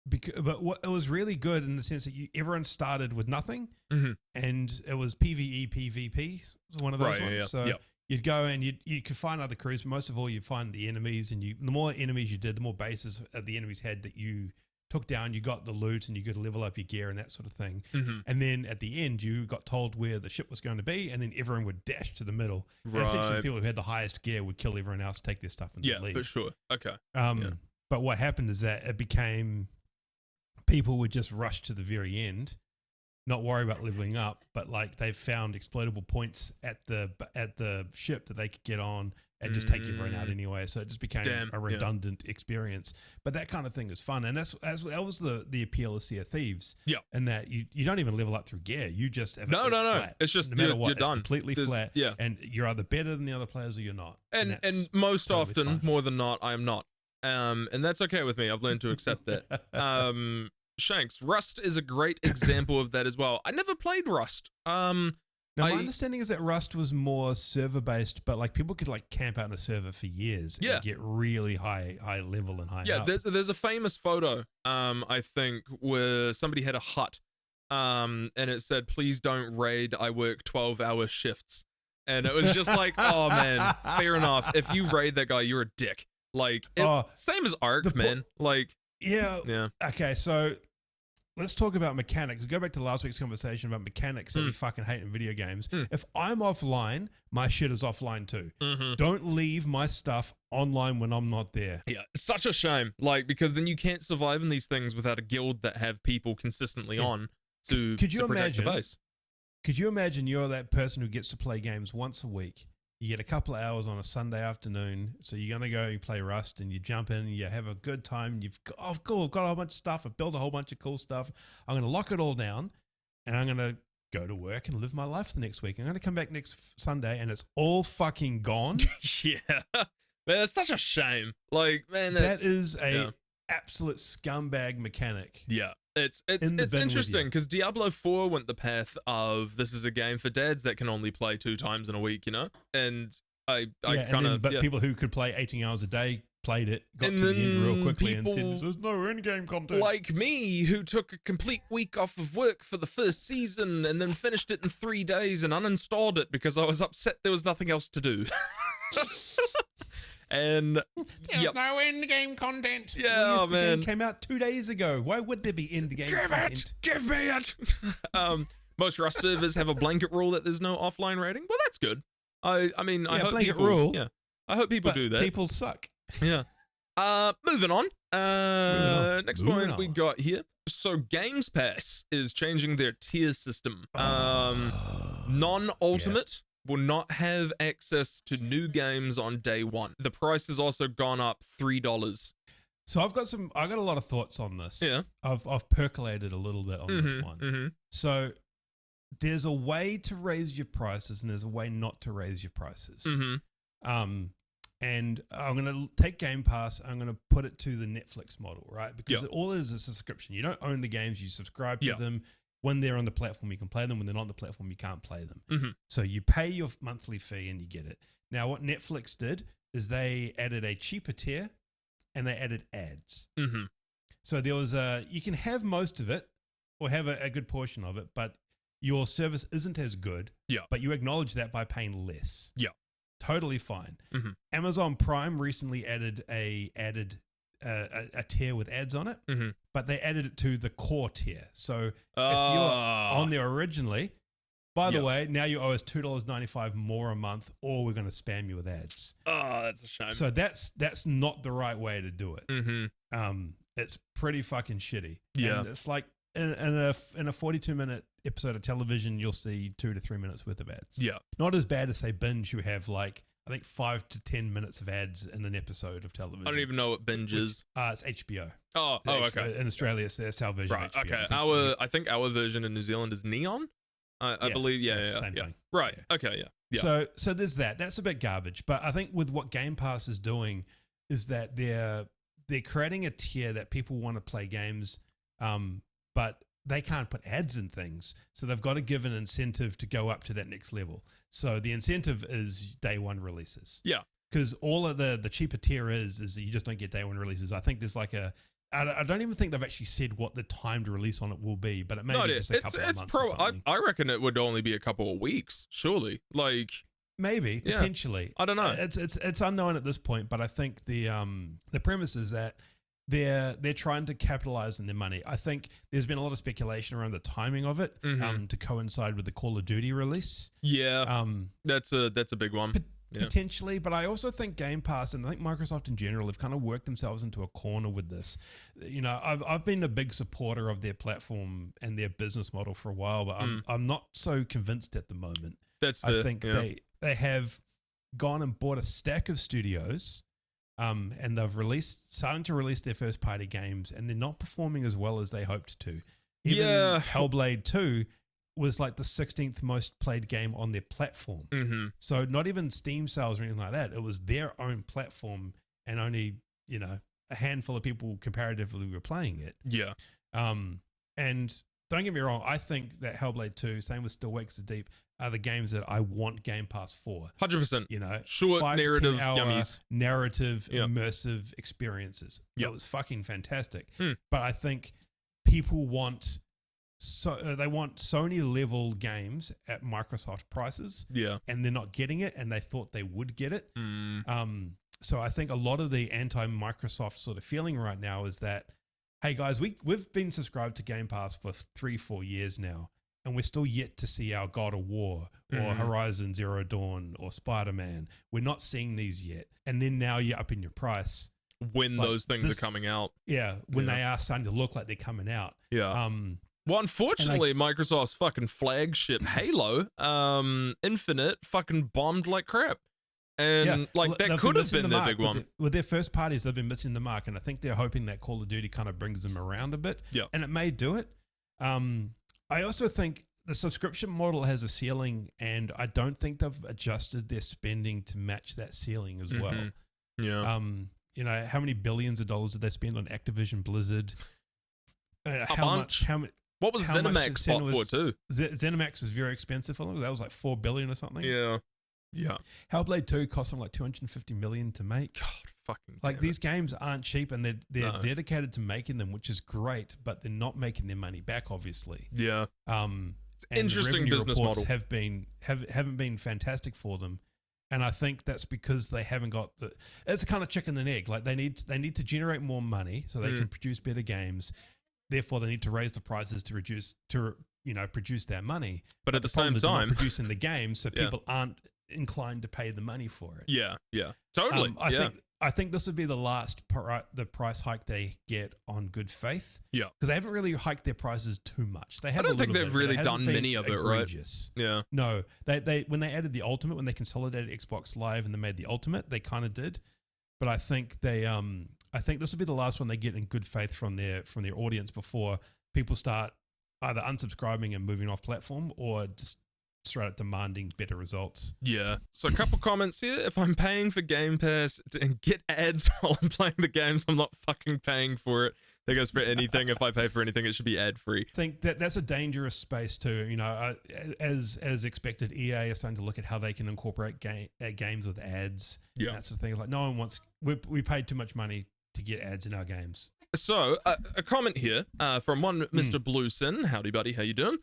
But it was really good in the sense that everyone started with nothing, and it was PvE, PvP, one of those ones. So you'd go and you could find other crews, but most of all you'd find the enemies, and the more enemies you did, the more bases the enemies had that you took down. You got the loot, and you could level up your gear and that sort of thing. And then at the end, you got told where the ship was going to be, and then everyone would dash to the middle. And essentially, the people who had the highest gear would kill everyone else, take their stuff, and then leave. For sure. Okay. But what happened is that it became people would just rush to the very end, not worry about leveling up, but like they found exploitable points at the ship that they could get on and just take everyone out anyway. So it just became a redundant experience. But that kind of thing is fun, and that was the appeal of Sea of Thieves. Yeah, and that you don't even level up through gear. You just have flat. It's just no matter what, you're done. Completely flat. Yeah, and you're either better than the other players or you're not. And most totally often, fine. More than not, I am not. And that's okay with me. I've learned to accept that. Shanks, Rust is a great example of that as well. I never played Rust. Now, my understanding is that Rust was more server-based, but like people could like camp out in a server for years and get really high level and high up. There's a famous photo, I think, where somebody had a hut, and it said, "Please don't raid, I work 12-hour shifts." And it was just like, oh man, fair enough. If you raid that guy, you're a dick. Like, same as Ark, man. Like, yeah. Okay, so let's talk about mechanics. Go back to last week's conversation about mechanics that we fucking hate in video games. If I'm offline, my shit is offline too. Don't leave my stuff online when I'm not there. Yeah, it's such a shame. Like, because then you can't survive in these things without a guild that have people consistently on to protect the base. Could you imagine you're that person who gets to play games once a week? You get a couple of hours on a Sunday afternoon, so you're going to go and play Rust, and you jump in and you have a good time. And you've got, I've got a whole bunch of stuff. I've built a whole bunch of cool stuff. I'm going to lock it all down, and I'm going to go to work and live my life the next week. I'm going to come back next Sunday, and it's all fucking gone. Yeah. Man, that's such a shame. Like, man, that is a absolute scumbag mechanic. Yeah. It's interesting because Diablo 4 went the path of this is a game for dads that can only play 2 times in a week, and I kind of people who could play 18 hours a day played it, got to the end real quickly and said there's no end game content. Like me, who took a complete week off of work for the first season and then finished it in 3 days and uninstalled it because I was upset there was nothing else to do. And there's no end game content. Yeah, the game came out 2 days ago. Why would there be end game content? Give me it. Most Rust servers have a blanket rule that there's no offline rating. Well, that's good. I mean, I hope blanket people, rule. Yeah, I hope people do that. People suck. Yeah. Moving on. Next Moving point we on. got here. So Games Pass is changing their tier system. Non-ultimate will not have access to new games on day one. The price has also gone up $3. So I got a lot of thoughts on this. Yeah. I've percolated a little bit on this one. Mm-hmm. So there's a way to raise your prices and there's a way not to raise your prices. Mm-hmm. And I'm going to take Game Pass. I'm going to put it to the Netflix model, right? Because all it is a subscription. You don't own the games. You subscribe to them. When they're on the platform, you can play them. When they're not on the platform, you can't play them. Mm-hmm. So you pay your monthly fee and you get it. Now, what Netflix did is they added a cheaper tier and they added ads. Mm-hmm. So there was you can have most of it or have a good portion of it, but your service isn't as good. Yeah. But you acknowledge that by paying less. Yeah. Totally fine. Mm-hmm. Amazon Prime recently added a tier with ads on it, but they added it to the core tier. So if you're on there originally, by the way, now you owe us $2.95 more a month, or we're going to spam you with ads. Oh, that's a shame. So that's not the right way to do it. Mm-hmm. It's pretty fucking shitty. Yeah, and it's like in a 42-minute episode of television, you'll see 2 to 3 minutes worth of ads. Yeah, not as bad as say Binge, who have like I think 5 to 10 minutes of ads in an episode of television. I don't even know what Binge is. It's HBO. Oh, okay. In Australia, it's our version. Right. of HBO. Okay. I think our version in New Zealand is Neon. I believe. Yeah. Same thing. Right. Yeah. Okay. Yeah. So there's that. That's a bit garbage. But I think with what Game Pass is doing is that they're creating a tier that people want to play games, but they can't put ads in things. So they've got to give an incentive to go up to that next level. So the incentive is day one releases. Yeah. Because all of the cheaper tier is that you just don't get day one releases. I think there's like I don't even think they've actually said what the timed release on it will be, but it may be just a couple of months or something. I reckon it would only be a couple of weeks, surely. Like maybe, potentially. I don't know. It's unknown at this point, but I think the premise is that they're trying to capitalize on their money. I think there's been a lot of speculation around the timing of it to coincide with the Call of Duty release. Yeah, that's a big one. Potentially, but I also think Game Pass and I think Microsoft in general have kind of worked themselves into a corner with this. You know, I've been a big supporter of their platform and their business model for a while, but I'm not so convinced at the moment. I think they have gone and bought a stack of studios. And they've starting to release their first party games, and they're not performing as well as they hoped to. Even Hellblade 2 was like the 16th most played game on their platform. Mm-hmm. So not even Steam sales or anything like that. It was their own platform, and only a handful of people comparatively were playing it. Yeah. And don't get me wrong, I think that Hellblade 2, same with Still Wakes the Deep, are the games that I want Game Pass for. 100%. Short narrative yummies. Narrative, immersive experiences. That was fucking fantastic. But I think people want they want Sony level games at Microsoft prices. Yeah. And they're not getting it, and they thought they would get it. So I think a lot of the anti-Microsoft sort of feeling right now is that, hey guys, we've been subscribed to Game Pass for 3-4 years now, and we're still yet to see our God of War or Horizon Zero Dawn or Spider-Man. We're not seeing these yet. And then now you're upping your price. When those things are coming out. Yeah, when they are starting to look like they're coming out. Yeah. Well, unfortunately, Microsoft's fucking flagship Halo Infinite fucking bombed like crap. And that could have been their big one. With their first parties, they've been missing the mark. And I think they're hoping that Call of Duty kind of brings them around a bit. Yeah. And it may do it. I also think the subscription model has a ceiling, and I don't think they've adjusted their spending to match that ceiling as well. Yeah. How many billions of dollars did they spend on Activision Blizzard? A bunch. What was ZeniMax bought for too? ZeniMax is very expensive for them. That was like $4 billion or something. Yeah. Yeah. Hellblade 2 cost them like $250 million to make. God, fucking like these games aren't cheap, and they're dedicated to making them, which is great, but they're not making their money back, obviously. Yeah. And interesting the business model. Haven't been fantastic for them. And I think that's because they haven't got it's a kind of chicken and egg. Like they need to generate more money so they can produce better games. Therefore, they need to raise the prices to produce their money. But at the same time, they're not producing the games, so people aren't inclined to pay the money for it. Yeah, yeah, totally. I think I think this would be the last the price hike they get on good faith. Yeah. Because they haven't really hiked their prices too much. They have. I don't think they've bit, really done many of it, egregious. right? Yeah. No, they when they added the Ultimate, when they consolidated Xbox Live and they made the Ultimate, they kind of did. But I think I think this will be the last one they get in good faith from their audience before people start either unsubscribing and moving off platform or just straight up demanding better results. Yeah. So a couple comments here. If I'm paying for Game Pass and get ads while I'm playing the games, I'm not fucking paying for it. That goes for anything. If I pay for anything, it should be ad free. I think that's a dangerous space too. You know, as expected, EA is starting to look at how they can incorporate games with ads. Yeah. That sort of thing. Like no one wants. We paid too much money to get ads in our games. So a comment here from one Mr. Blueson. Howdy, buddy. How you doing?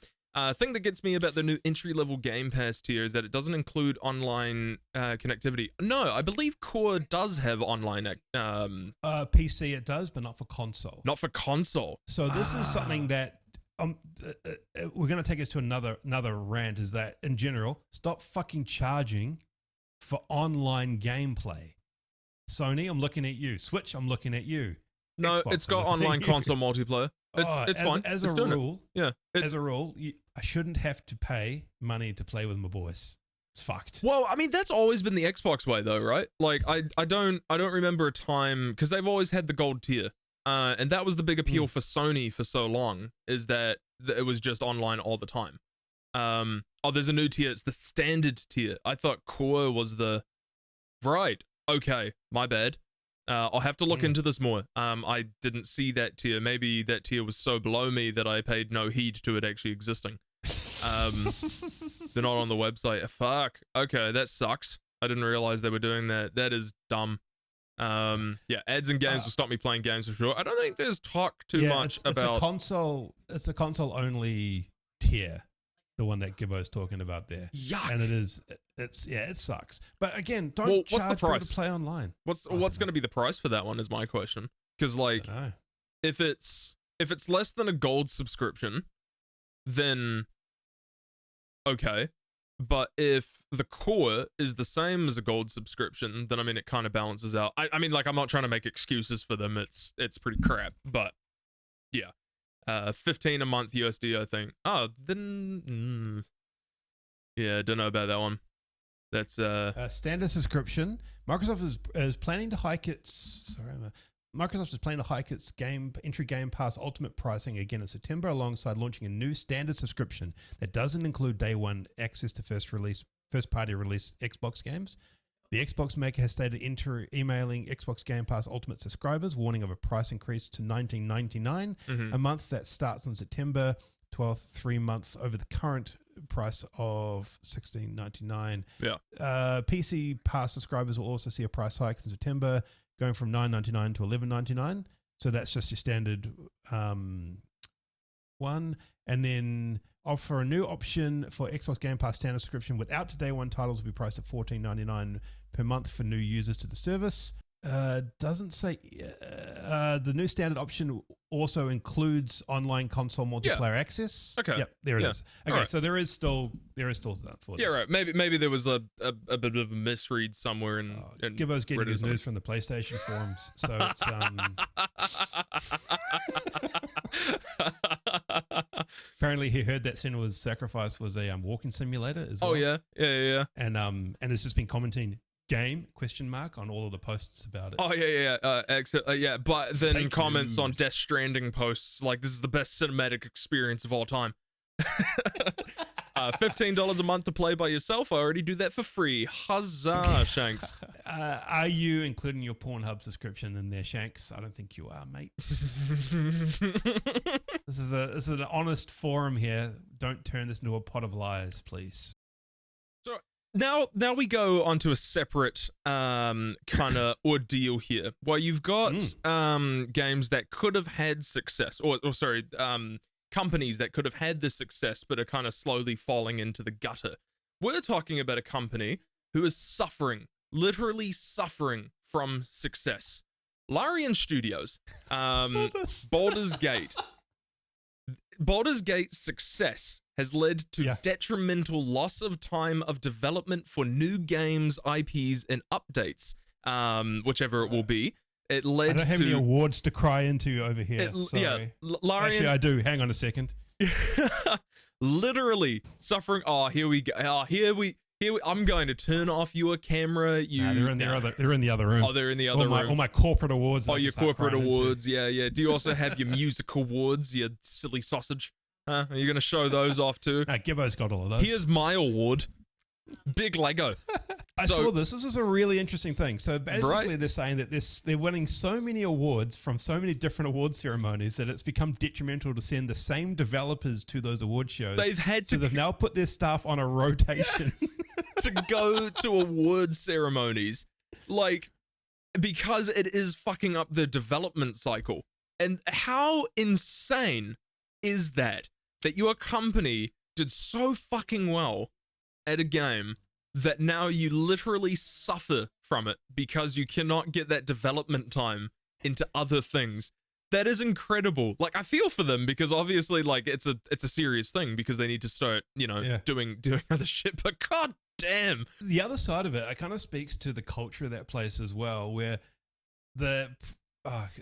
Thing that gets me about the new entry-level Game Pass tier is that it doesn't include online connectivity. No, I believe Core does have online. PC it does, but not for console. Not for console. So this is something that we're going to take us to another rant. Is that in general, stop fucking charging for online gameplay. Sony, I'm looking at you. Switch, I'm looking at you. No, Xbox, it's got online console multiplayer. It's fine. As it's a doing rule, it. Yeah. As a rule, I shouldn't have to pay money to play with my boys. It's fucked. Well, I mean, that's always been the Xbox way, though, right? Like, I don't remember a time because they've always had the gold tier, and that was the big appeal for Sony for so long, is that it was just online all the time. There's a new tier. It's the standard tier. I thought Core was the right. Okay, my bad. I'll have to look into this more. I didn't see that tier. Maybe that tier was so below me that I paid no heed to it actually existing. They're not on the website. Fuck. Okay, that sucks. I didn't realize they were doing that. That is dumb. Yeah, ads and games will stop me playing games for sure. I don't think there's talk too much about It's a console only tier. The one that Gibbo's talking about there. Yuck. And it sucks. But again, don't charge people to play online. What's going to be the price for that one is my question. Because like, if it's less than a gold subscription, then okay. But if the core is the same as a gold subscription, then I mean it kind of balances out. I mean, like, I'm not trying to make excuses for them. It's pretty crap. But yeah. 15 a month USD, I think. Oh, then yeah, don't know about that one. That's standard subscription. Microsoft is planning to hike its Microsoft is planning to hike its entry Game Pass Ultimate pricing again in September, alongside launching a new standard subscription that doesn't include day one access to first party release Xbox games. The Xbox maker has stated emailing Xbox Game Pass Ultimate subscribers, warning of a price increase to $19.99 a month that starts on September 12th, 3 months over the current price of $16.99. Yeah. PC Pass subscribers will also see a price hike in September, going from $9.99 to $11.99. So that's just your standard one. And then offer a new option for Xbox Game Pass standard subscription without day one titles will be priced at $14.99 per month for new users to the service. Doesn't say the new standard option also includes online console multiplayer access. Okay. Yep, there it is. Okay, right. So there is still that for yeah, right. Maybe there was a bit of a misread somewhere in Gibbo's getting his news from the PlayStation forums. So it's apparently he heard that Senua's Sacrifice was a walking simulator as well. Oh yeah. And it's just been commenting game ? On all of the posts about it. Oh yeah. But then Fake comments news. on Death Stranding posts like, this is the best cinematic experience of all time. $15 a month to play by yourself. I already do that for free. Huzzah, Shanks. Are you including your Pornhub subscription in there, Shanks? I don't think you are, mate. This is an honest forum here. Don't turn this into a pot of lies, please. So now we go onto a separate kind of ordeal here, where you've got games that could have had success, or companies that could have had the success but are kind of slowly falling into the gutter. We're talking about a company who is literally suffering from success. Larian Studios, Baldur's Gate. Baldur's Gate's success has led to detrimental loss of time of development for new games, IPs, and updates. whichever it will be. It I led don't have any awards to cry into over here. Sorry. Yeah, Larian, actually, I do. Hang on a second. literally suffering. Oh, here we go. Oh, here we. I'm going to turn off your camera. They're in the other room. Oh, they're in the other room. All my corporate awards. Oh, your corporate awards. Into. Yeah. Do you also have your music awards? You silly sausage. Huh? Are you going to show those off too? No, Gibbo's got all of those. Here's my award. Big Lego. I saw this. This is a really interesting thing. So basically, they're saying that they're winning so many awards from so many different award ceremonies that it's become detrimental to send the same developers to those award shows. They've now put their staff on a rotation to go to award ceremonies, like, because it is fucking up the development cycle. And how insane is that your company did so fucking well at a game that now you literally suffer from it because you cannot get that development time into other things. That is incredible. Like, I feel for them because obviously, like, it's a serious thing because they need to start, doing other shit. But god damn. The other side of it, it kind of speaks to the culture of that place as well, where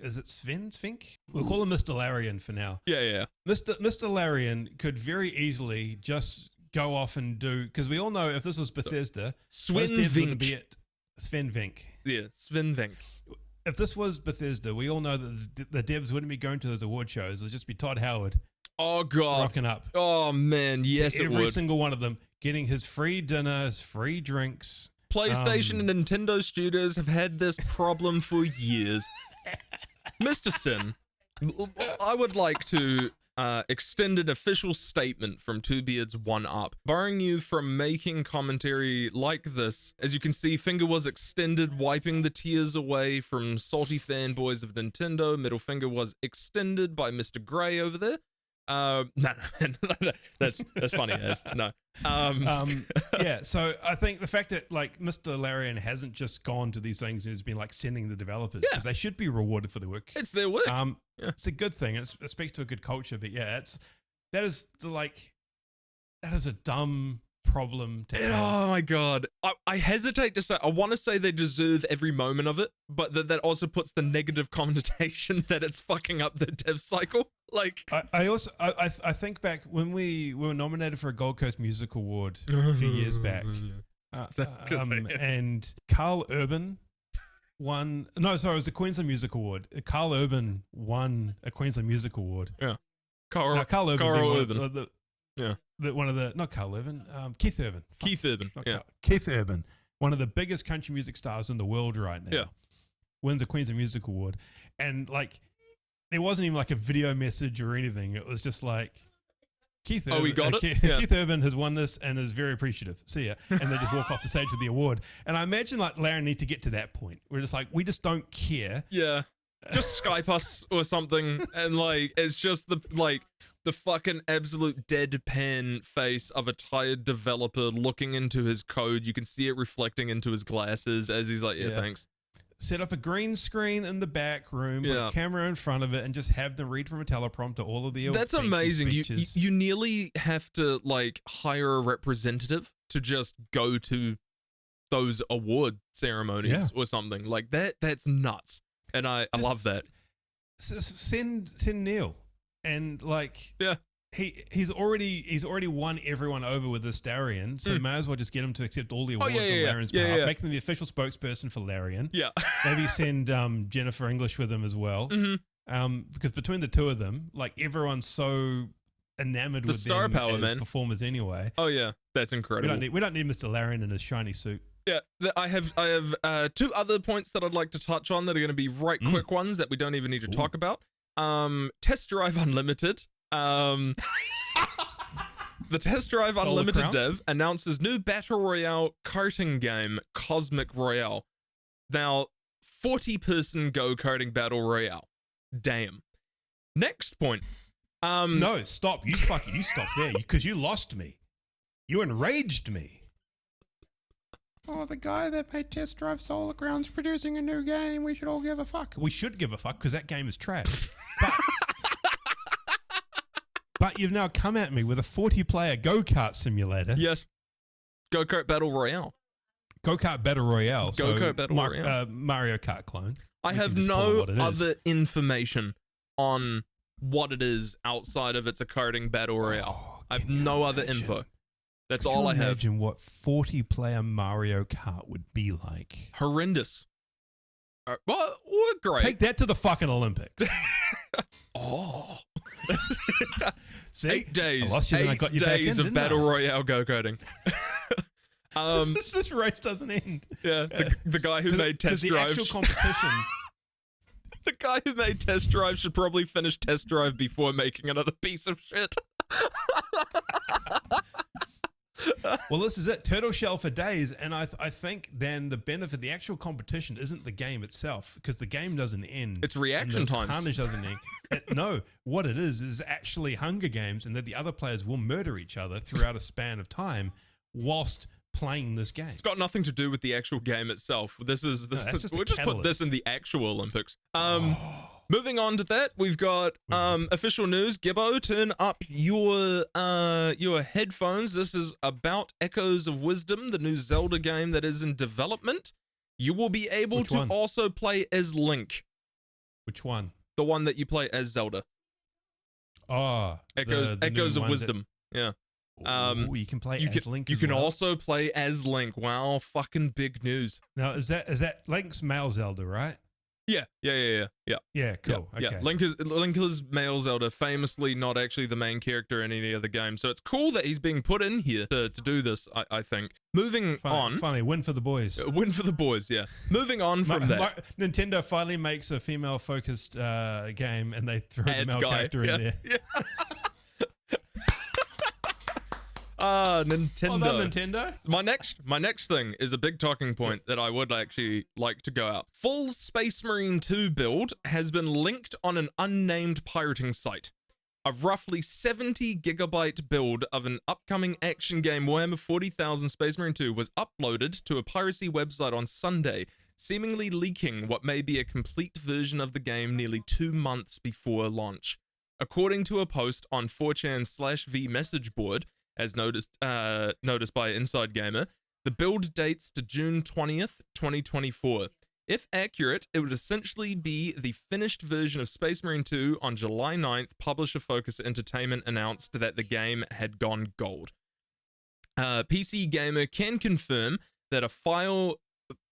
is it Sven Fink? We'll call him Mr. Larian for now. Yeah. Mr. Larian could very easily just go off and do, because we all know if this was Bethesda, Sven Vink. Yeah, Sven Vink. If this was Bethesda, we all know that the devs wouldn't be going to those award shows. It'd just be Todd Howard. Oh god, rocking up. Oh man, yes, every single one of them getting his free dinner, his free drinks. PlayStation and Nintendo studios have had this problem for years. Mr. Sin, I would like to extend an official statement from 2Beards1Up, barring you from making commentary like this. As you can see, finger was extended, wiping the tears away from salty fanboys of Nintendo. Middle finger was extended by Mr. Gray over there. No, that's funny as no. Yeah, so I think the fact that like Mr. Larian hasn't just gone to these things and has been like sending the developers because they should be rewarded for their work. It's their work. It's a good thing. It speaks to a good culture. But yeah, that is a dumb problem to have. Oh my god, I hesitate to say. I want to say they deserve every moment of it, but that also puts the negative connotation that it's fucking up the dev cycle. Like, I think back when we were nominated for a Gold Coast Music Award a few years back, and Carl Urban won. No, sorry, it was the Queensland Music Award. Carl Urban won a Queensland Music Award. Yeah, Carl Urban. Not Carl Urban, Keith Urban. Keith Urban, one of the biggest country music stars in the world right now. Yeah, wins a Queensland Music Award, and like, there wasn't even like a video message or anything. It was just like, Keith Urban, we got it? Keith Urban has won this and is very appreciative. See ya. And they just walk off the stage with the award. And I imagine like Larry need to get to that point. We're just like, we just don't care. Yeah. Just Skype us or something. And like, it's just the fucking absolute deadpan face of a tired developer looking into his code. You can see it reflecting into his glasses as he's like, yeah. Thanks. Set up a green screen in the back room, put a camera in front of it, and just have them read from a teleprompter all of the That's amazing. You nearly have to like hire a representative to just go to those award ceremonies or something like that. That's nuts, and I love that. Send Neil, and like he's already won everyone over with this Larian, so may as well just get him to accept all the awards on Larian's behalf. Make them the official spokesperson for Larian. Yeah. Maybe send Jennifer English with him as well. Mm-hmm. Because between the two of them, like, everyone's so enamored with star them power, as man. Performers anyway. Oh yeah, that's incredible. We don't need Mr. Larian in his shiny suit. Yeah, I have two other points that I'd like to touch on that are going to be quick ones that we don't even need to talk about. Test Drive Unlimited. The Test Drive Unlimited dev announces new Battle Royale karting game, Cosmic Royale. Now, 40-person go-karting Battle Royale. Damn. Next point. No, stop. You stop there because you lost me. You enraged me. Oh, the guy that made Test Drive Solar Grounds producing a new game. We should all give a fuck. We should give a fuck because that game is trash. But you've now come at me with a 40-player go-kart simulator. Yes. Go-kart Battle Royale. Go-Kart Battle Royale. Go-Kart Battle Royale. Mario Kart clone. I have no other information on what it is outside of it's a karting Battle Royale. I have no other info. That's all I have. Imagine what 40-player Mario Kart would be like. Horrendous. Well, great. Take that to the fucking Olympics. Oh. See? 8 days. I lost you, then I got you back in, of Battle Royale go-karting. This race doesn't end. Yeah, the guy who made Test Drive. The actual competition. The guy who made Test Drive should probably finish Test Drive before making another piece of shit. Well, this is it. Turtle shell for days. And I think then the benefit, the actual competition isn't the game itself, because the game doesn't end. It's reaction times. Carnage doesn't end. No, what it is actually Hunger Games, and that the other players will murder each other throughout a span of time whilst playing this game. It's got nothing to do with the actual game itself. We'll just put this in the actual Olympics. Moving on to that, we've got official news. Gibbo, turn up your headphones. This is about Echoes of Wisdom, the new Zelda game that is in development. You will be able to also play as Link. Which one? The one that you play as Zelda. Oh, Echoes of Wisdom. Yeah. You can play as Link. You can also play as Link. Wow, fucking big news. Now, is that Link's male Zelda, right? Yeah. Yeah, cool. Yeah, okay. Link is male Zelda, famously not actually the main character in any other game. So it's cool that he's being put in here to do this, I think. Moving on. Funny, win for the boys. Win for the boys, yeah. Moving on from that. Nintendo finally makes a female-focused game, and they throw the male character in there. Yeah. Nintendo. Well done, Nintendo. My next thing is a big talking point that I would actually like to go out. Full Space Marine 2 build has been linked on an unnamed pirating site. A roughly 70 gigabyte build of an upcoming action game Warhammer 40,000 Space Marine 2 was uploaded to a piracy website on Sunday, seemingly leaking what may be a complete version of the game nearly 2 months before launch. According to a post on 4chan/V message board, as noticed by Inside Gamer, the build dates to June 20th, 2024. If accurate, it would essentially be the finished version of Space Marine 2 on July 9th. Publisher Focus Entertainment announced that the game had gone gold. PC Gamer can confirm that a file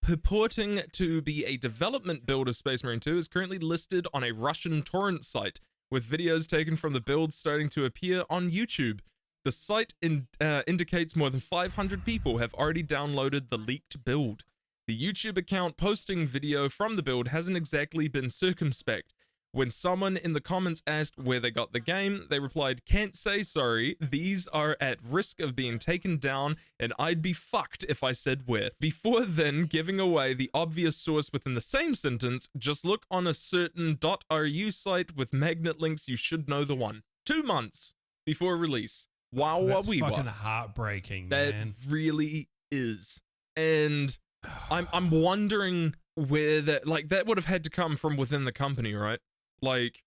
purporting to be a development build of Space Marine 2 is currently listed on a Russian torrent site, with videos taken from the build starting to appear on YouTube. The site indicates more than 500 people have already downloaded the leaked build. The YouTube account posting video from the build hasn't exactly been circumspect. When someone in the comments asked where they got the game, they replied, "Can't say sorry, these are at risk of being taken down, and I'd be fucked if I said where." Before then giving away the obvious source within the same sentence, just look on a certain .ru site with magnet links, you should know the one. 2 months before release. Wow, that's fucking heartbreaking, man. That really is. And I'm wondering where that would have had to come from within the company, right? Like,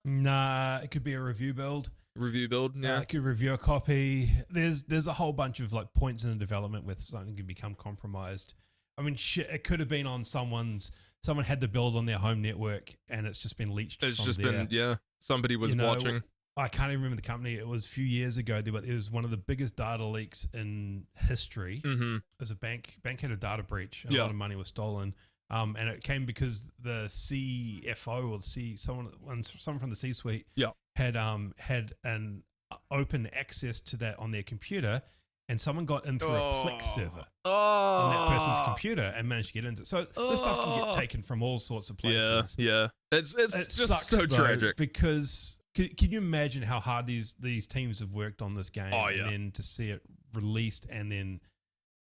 nah, it could be a review build. Yeah. It could review a copy. There's a whole bunch of points in the development where something can become compromised. I mean, shit, it could have been on someone had the build on their home network and it's just been leached. Somebody was watching. I can't even remember the company. It was a few years ago, but it was one of the biggest data leaks in history. Mm-hmm. As a bank had a data breach, and a lot of money was stolen. And it came because the CFO or someone from the C-suite had an open access to that on their computer, and someone got in through a Plex server on that person's computer and managed to get into it. So this stuff can get taken from all sorts of places. Yeah. It just sucks, so tragic because. Can you imagine how hard these teams have worked on this game, and then to see it released, and then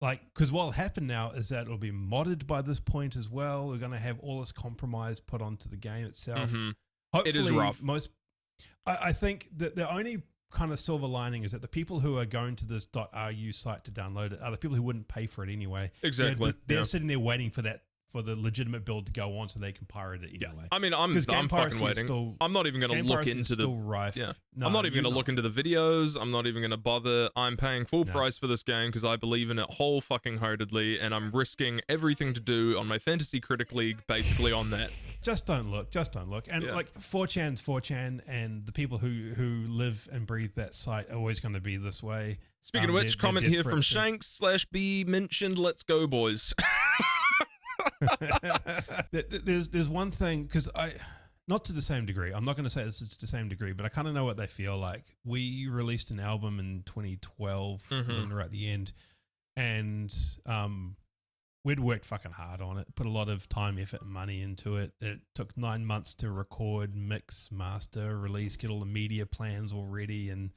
because what will happen now is that it'll be modded by this point as well. We're going to have all this compromise put onto the game itself. Mm-hmm. Hopefully, it is rough. I think that the only kind of silver lining is that the people who are going to this .ru site to download it are the people who wouldn't pay for it anyway. Exactly. They're sitting there waiting for for the legitimate build to go on so they can pirate it anyway. I mean, I'm fucking waiting. I'm not even going to look into the rife. Yeah. No, I'm not even going to look into the videos. I'm not even going to bother. I'm paying full price for this game because I believe in it whole fucking heartedly, and I'm risking everything to do on my Fantasy Critic League basically on that. Just don't look. Just don't look. And like 4chan's 4chan, and the people who live and breathe that site are always going to be this way. Speaking of which, comment here from Shanks/B mentioned, let's go, boys. There's one thing, because not to the same degree. I'm not going to say this is to the same degree, but I kind of know what they feel like. We released an album in 2012, right at the end, and we'd worked fucking hard on it, put a lot of time, effort, and money into it. It took 9 months to record, mix, master, release, get all the media plans all ready, and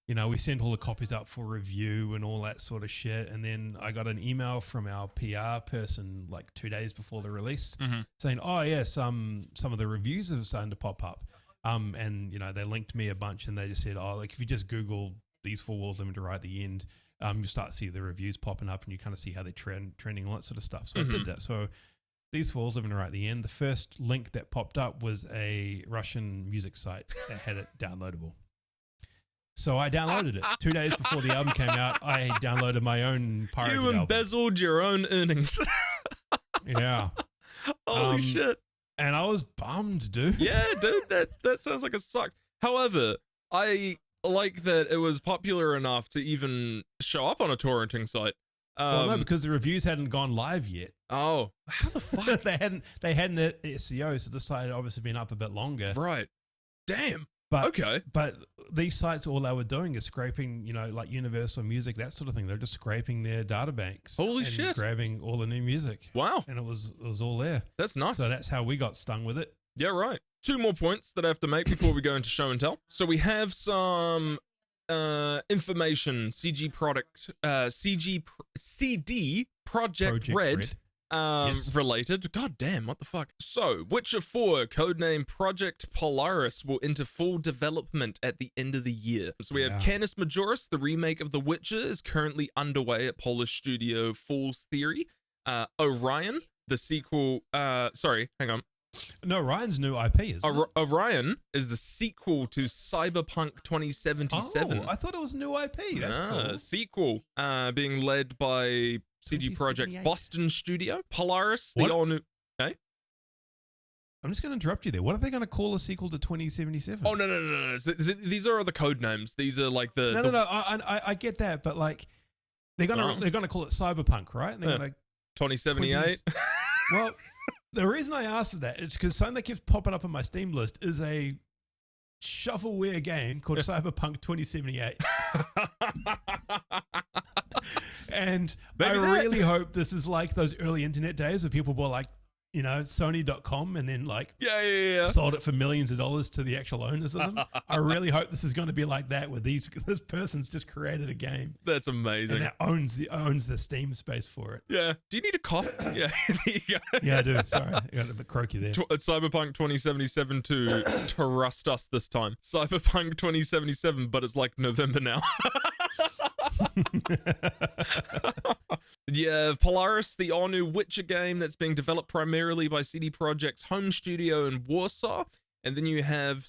you know, we sent all the copies out for review and all that sort of shit. And then I got an email from our PR person like 2 days before the release saying, oh, yeah, some of the reviews are starting to pop up. And, you know, they linked me a bunch and they just said, oh, like if you just Google These Four Walls Limiter right at the end, you start to see the reviews popping up and you kind of see how they're trending, all that sort of stuff. So I did that. So These Four Walls Limiter right at the end, the first link that popped up was a Russian music site that had it downloadable. So I downloaded it 2 days before the album came out. I downloaded my own pirated album. You embezzled your own earnings. Yeah. Holy shit. And I was bummed, dude. Yeah, dude, that sounds like it sucked. However, I like that it was popular enough to even show up on a torrenting site. Well, no, because the reviews hadn't gone live yet. Oh, how the fuck? they hadn't at SEO, so the site had obviously been up a bit longer. Right. Damn. But these sites, all they were doing is scraping, you know, like Universal Music, that sort of thing. They're just scraping their databanks. Holy shit. Grabbing all the new music. Wow. And it was all there. That's nice. So that's how we got stung with it. Yeah, right. 2 more points that I have to make before we go into show and tell. So we have some information, CD Project Red. Yes. Related. God damn, what the fuck? So, Witcher 4, codename Project Polaris, will enter full development at the end of the year. So we have Canis Majoris, the remake of The Witcher, is currently underway at Polish studio Fool's Theory. Orion, the sequel, sorry, hang on. No, Ryan's new IP is Orion is the sequel to Cyberpunk 2077. Oh, I thought it was a new IP. That's cool. Sequel, being led by CD Projekt's Boston studio. Polaris, the all-new... Okay? I'm just going to interrupt you there. What are they going to call a sequel to 2077? Oh, no. These are the code names. These are like the... No. I get that, but like, they're going to call it Cyberpunk, right? And they're going to... 2078? Well, the reason I asked that is because something that keeps popping up on my Steam list is a shovelware game called Cyberpunk 2078. And I really hope this is like those early internet days where people were like, you know, Sony.com and then like sold it for millions of dollars to the actual owners of them. I really hope this is going to be like that where this person's just created a game. That's amazing. And that owns the Steam space for it. Yeah. Do you need a cough? Yeah. There you go. Yeah, I do. Sorry. I got a bit croaky there. Cyberpunk 2077 to trust us this time. Cyberpunk 2077, but it's like November now. Yeah, Polaris, the all-new Witcher game that's being developed primarily by CD Projekt's home studio in Warsaw. And then you have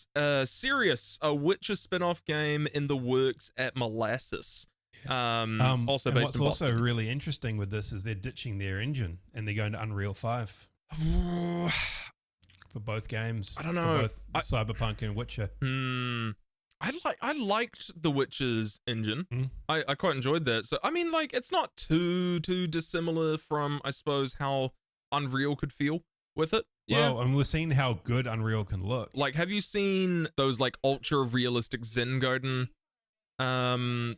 Sirius, a Witcher spin-off game in the works at Molasses. Also based what's in Boston. also really interesting with this is they're ditching their engine and they're going to Unreal 5. For both games. I don't know. For both Cyberpunk and Witcher. I liked The Witcher's engine. I quite enjoyed that. So I mean, like, it's not too dissimilar from, I suppose, how Unreal could feel with it. Yeah. Well, and we're seeing how good Unreal can look. Like, have you seen those like ultra realistic Zen Garden Unreal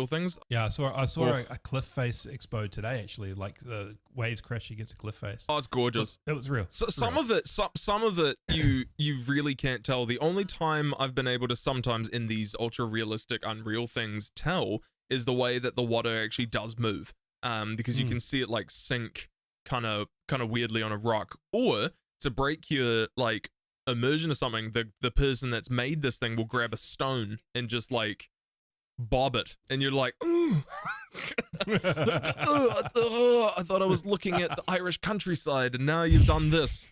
things? Yeah, I saw a cliff face expo today, actually, like the waves crashing against a cliff face. Oh, it's gorgeous. It was real. So some of it you really can't tell. The only time I've been able to sometimes in these ultra realistic Unreal things tell is the way that the water actually does move. Because you can see it like sink kind of weirdly on a rock, or to break your like immersion or something, the person that's made this thing will grab a stone and just like bob it, and you're like, ooh. I thought I was looking at the Irish countryside, and now you've done this.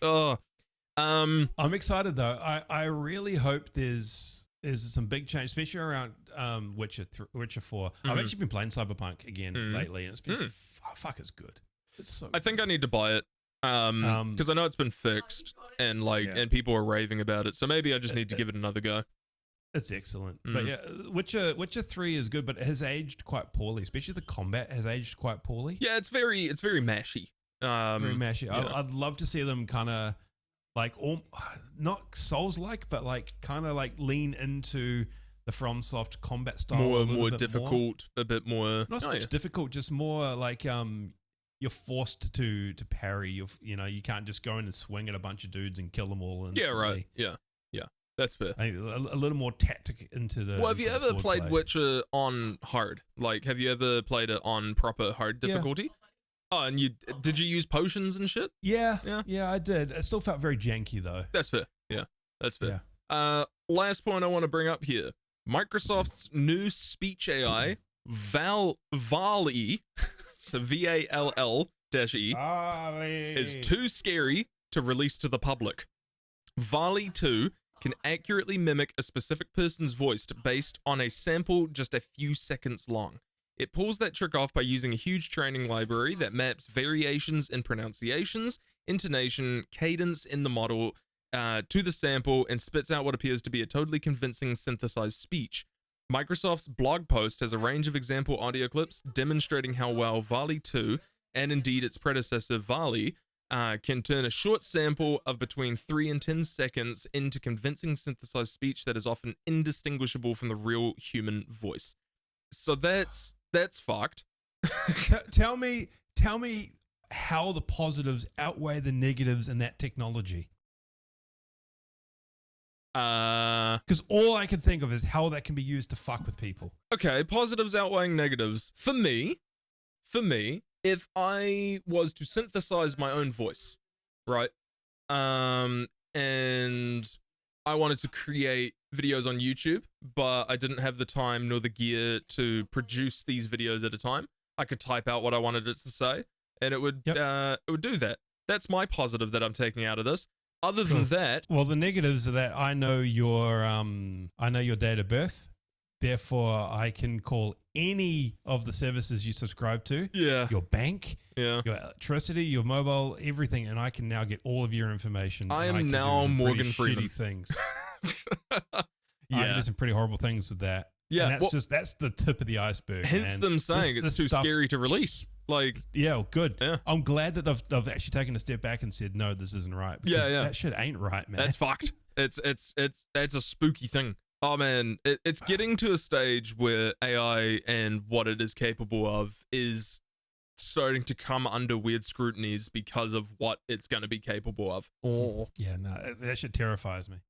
I'm excited though. I really hope there's some big change, especially around Witcher 4. I've actually been playing Cyberpunk again lately, and it's been fuck, it's good. It's so. I think I need to buy it because I know it's been fixed and and people are raving about it. So maybe I just need to give it another go. It's excellent, but yeah, Witcher 3 is good, but it has aged quite poorly. Especially the combat has aged quite poorly. Yeah, it's very mashy. Very mashy. Yeah. I'd love to see them kind of like not Souls-like, but like kind of like lean into the FromSoft combat style. More difficult, a bit more. Not so much difficult, just more like you're forced to parry. You can't just go in and swing at a bunch of dudes and kill them all. Yeah, right. Yeah. That's fair. A little more tactic into the. Well, have you ever played Witcher on hard? Like, have you ever played it on proper hard difficulty? Oh, and did you use potions and shit? Yeah, I did. It still felt very janky though. That's fair. Yeah, that's fair. Yeah. Last point I want to bring up here: Microsoft's new speech AI, VALL-E, so VALL-E, is too scary to release to the public. VALL-E 2 can accurately mimic a specific person's voice based on a sample just a few seconds long. It pulls that trick off by using a huge training library that maps variations in pronunciations, intonation, cadence in the model to the sample and spits out what appears to be a totally convincing synthesized speech. Microsoft's blog post has a range of example audio clips demonstrating how well VALL-E 2, and indeed its predecessor VALL-E, can turn a short sample of between 3 and 10 seconds into convincing synthesized speech that is often indistinguishable from the real human voice. So that's fucked. Tell me how the positives outweigh the negatives in that technology. Because all I can think of is how that can be used to fuck with people. Okay, positives outweighing negatives. For me, if I was to synthesize my own voice, right, and I wanted to create videos on YouTube, but I didn't have the time nor the gear to produce these videos at a time, I could type out what I wanted it to say, and it would do that. That's my positive that I'm taking out of this. Other than that, well, the negatives are that I know your date of birth. Therefore, I can call any of the services you subscribe to, your bank, your electricity, your mobile, everything, and I can now get all of your information. I am now Morgan Freeman. Shitty things. I can do some pretty horrible things with that. Yeah, and that's the tip of the iceberg. Hence them saying it's too scary to release. Like, yeah, good. Yeah. I'm glad that they've actually taken a step back and said, no, this isn't right. Because that shit ain't right, man. That's fucked. It's a spooky thing. Oh man, it's getting to a stage where AI and what it is capable of is starting to come under weird scrutinies because of what it's going to be capable of. Yeah, no, that shit terrifies me.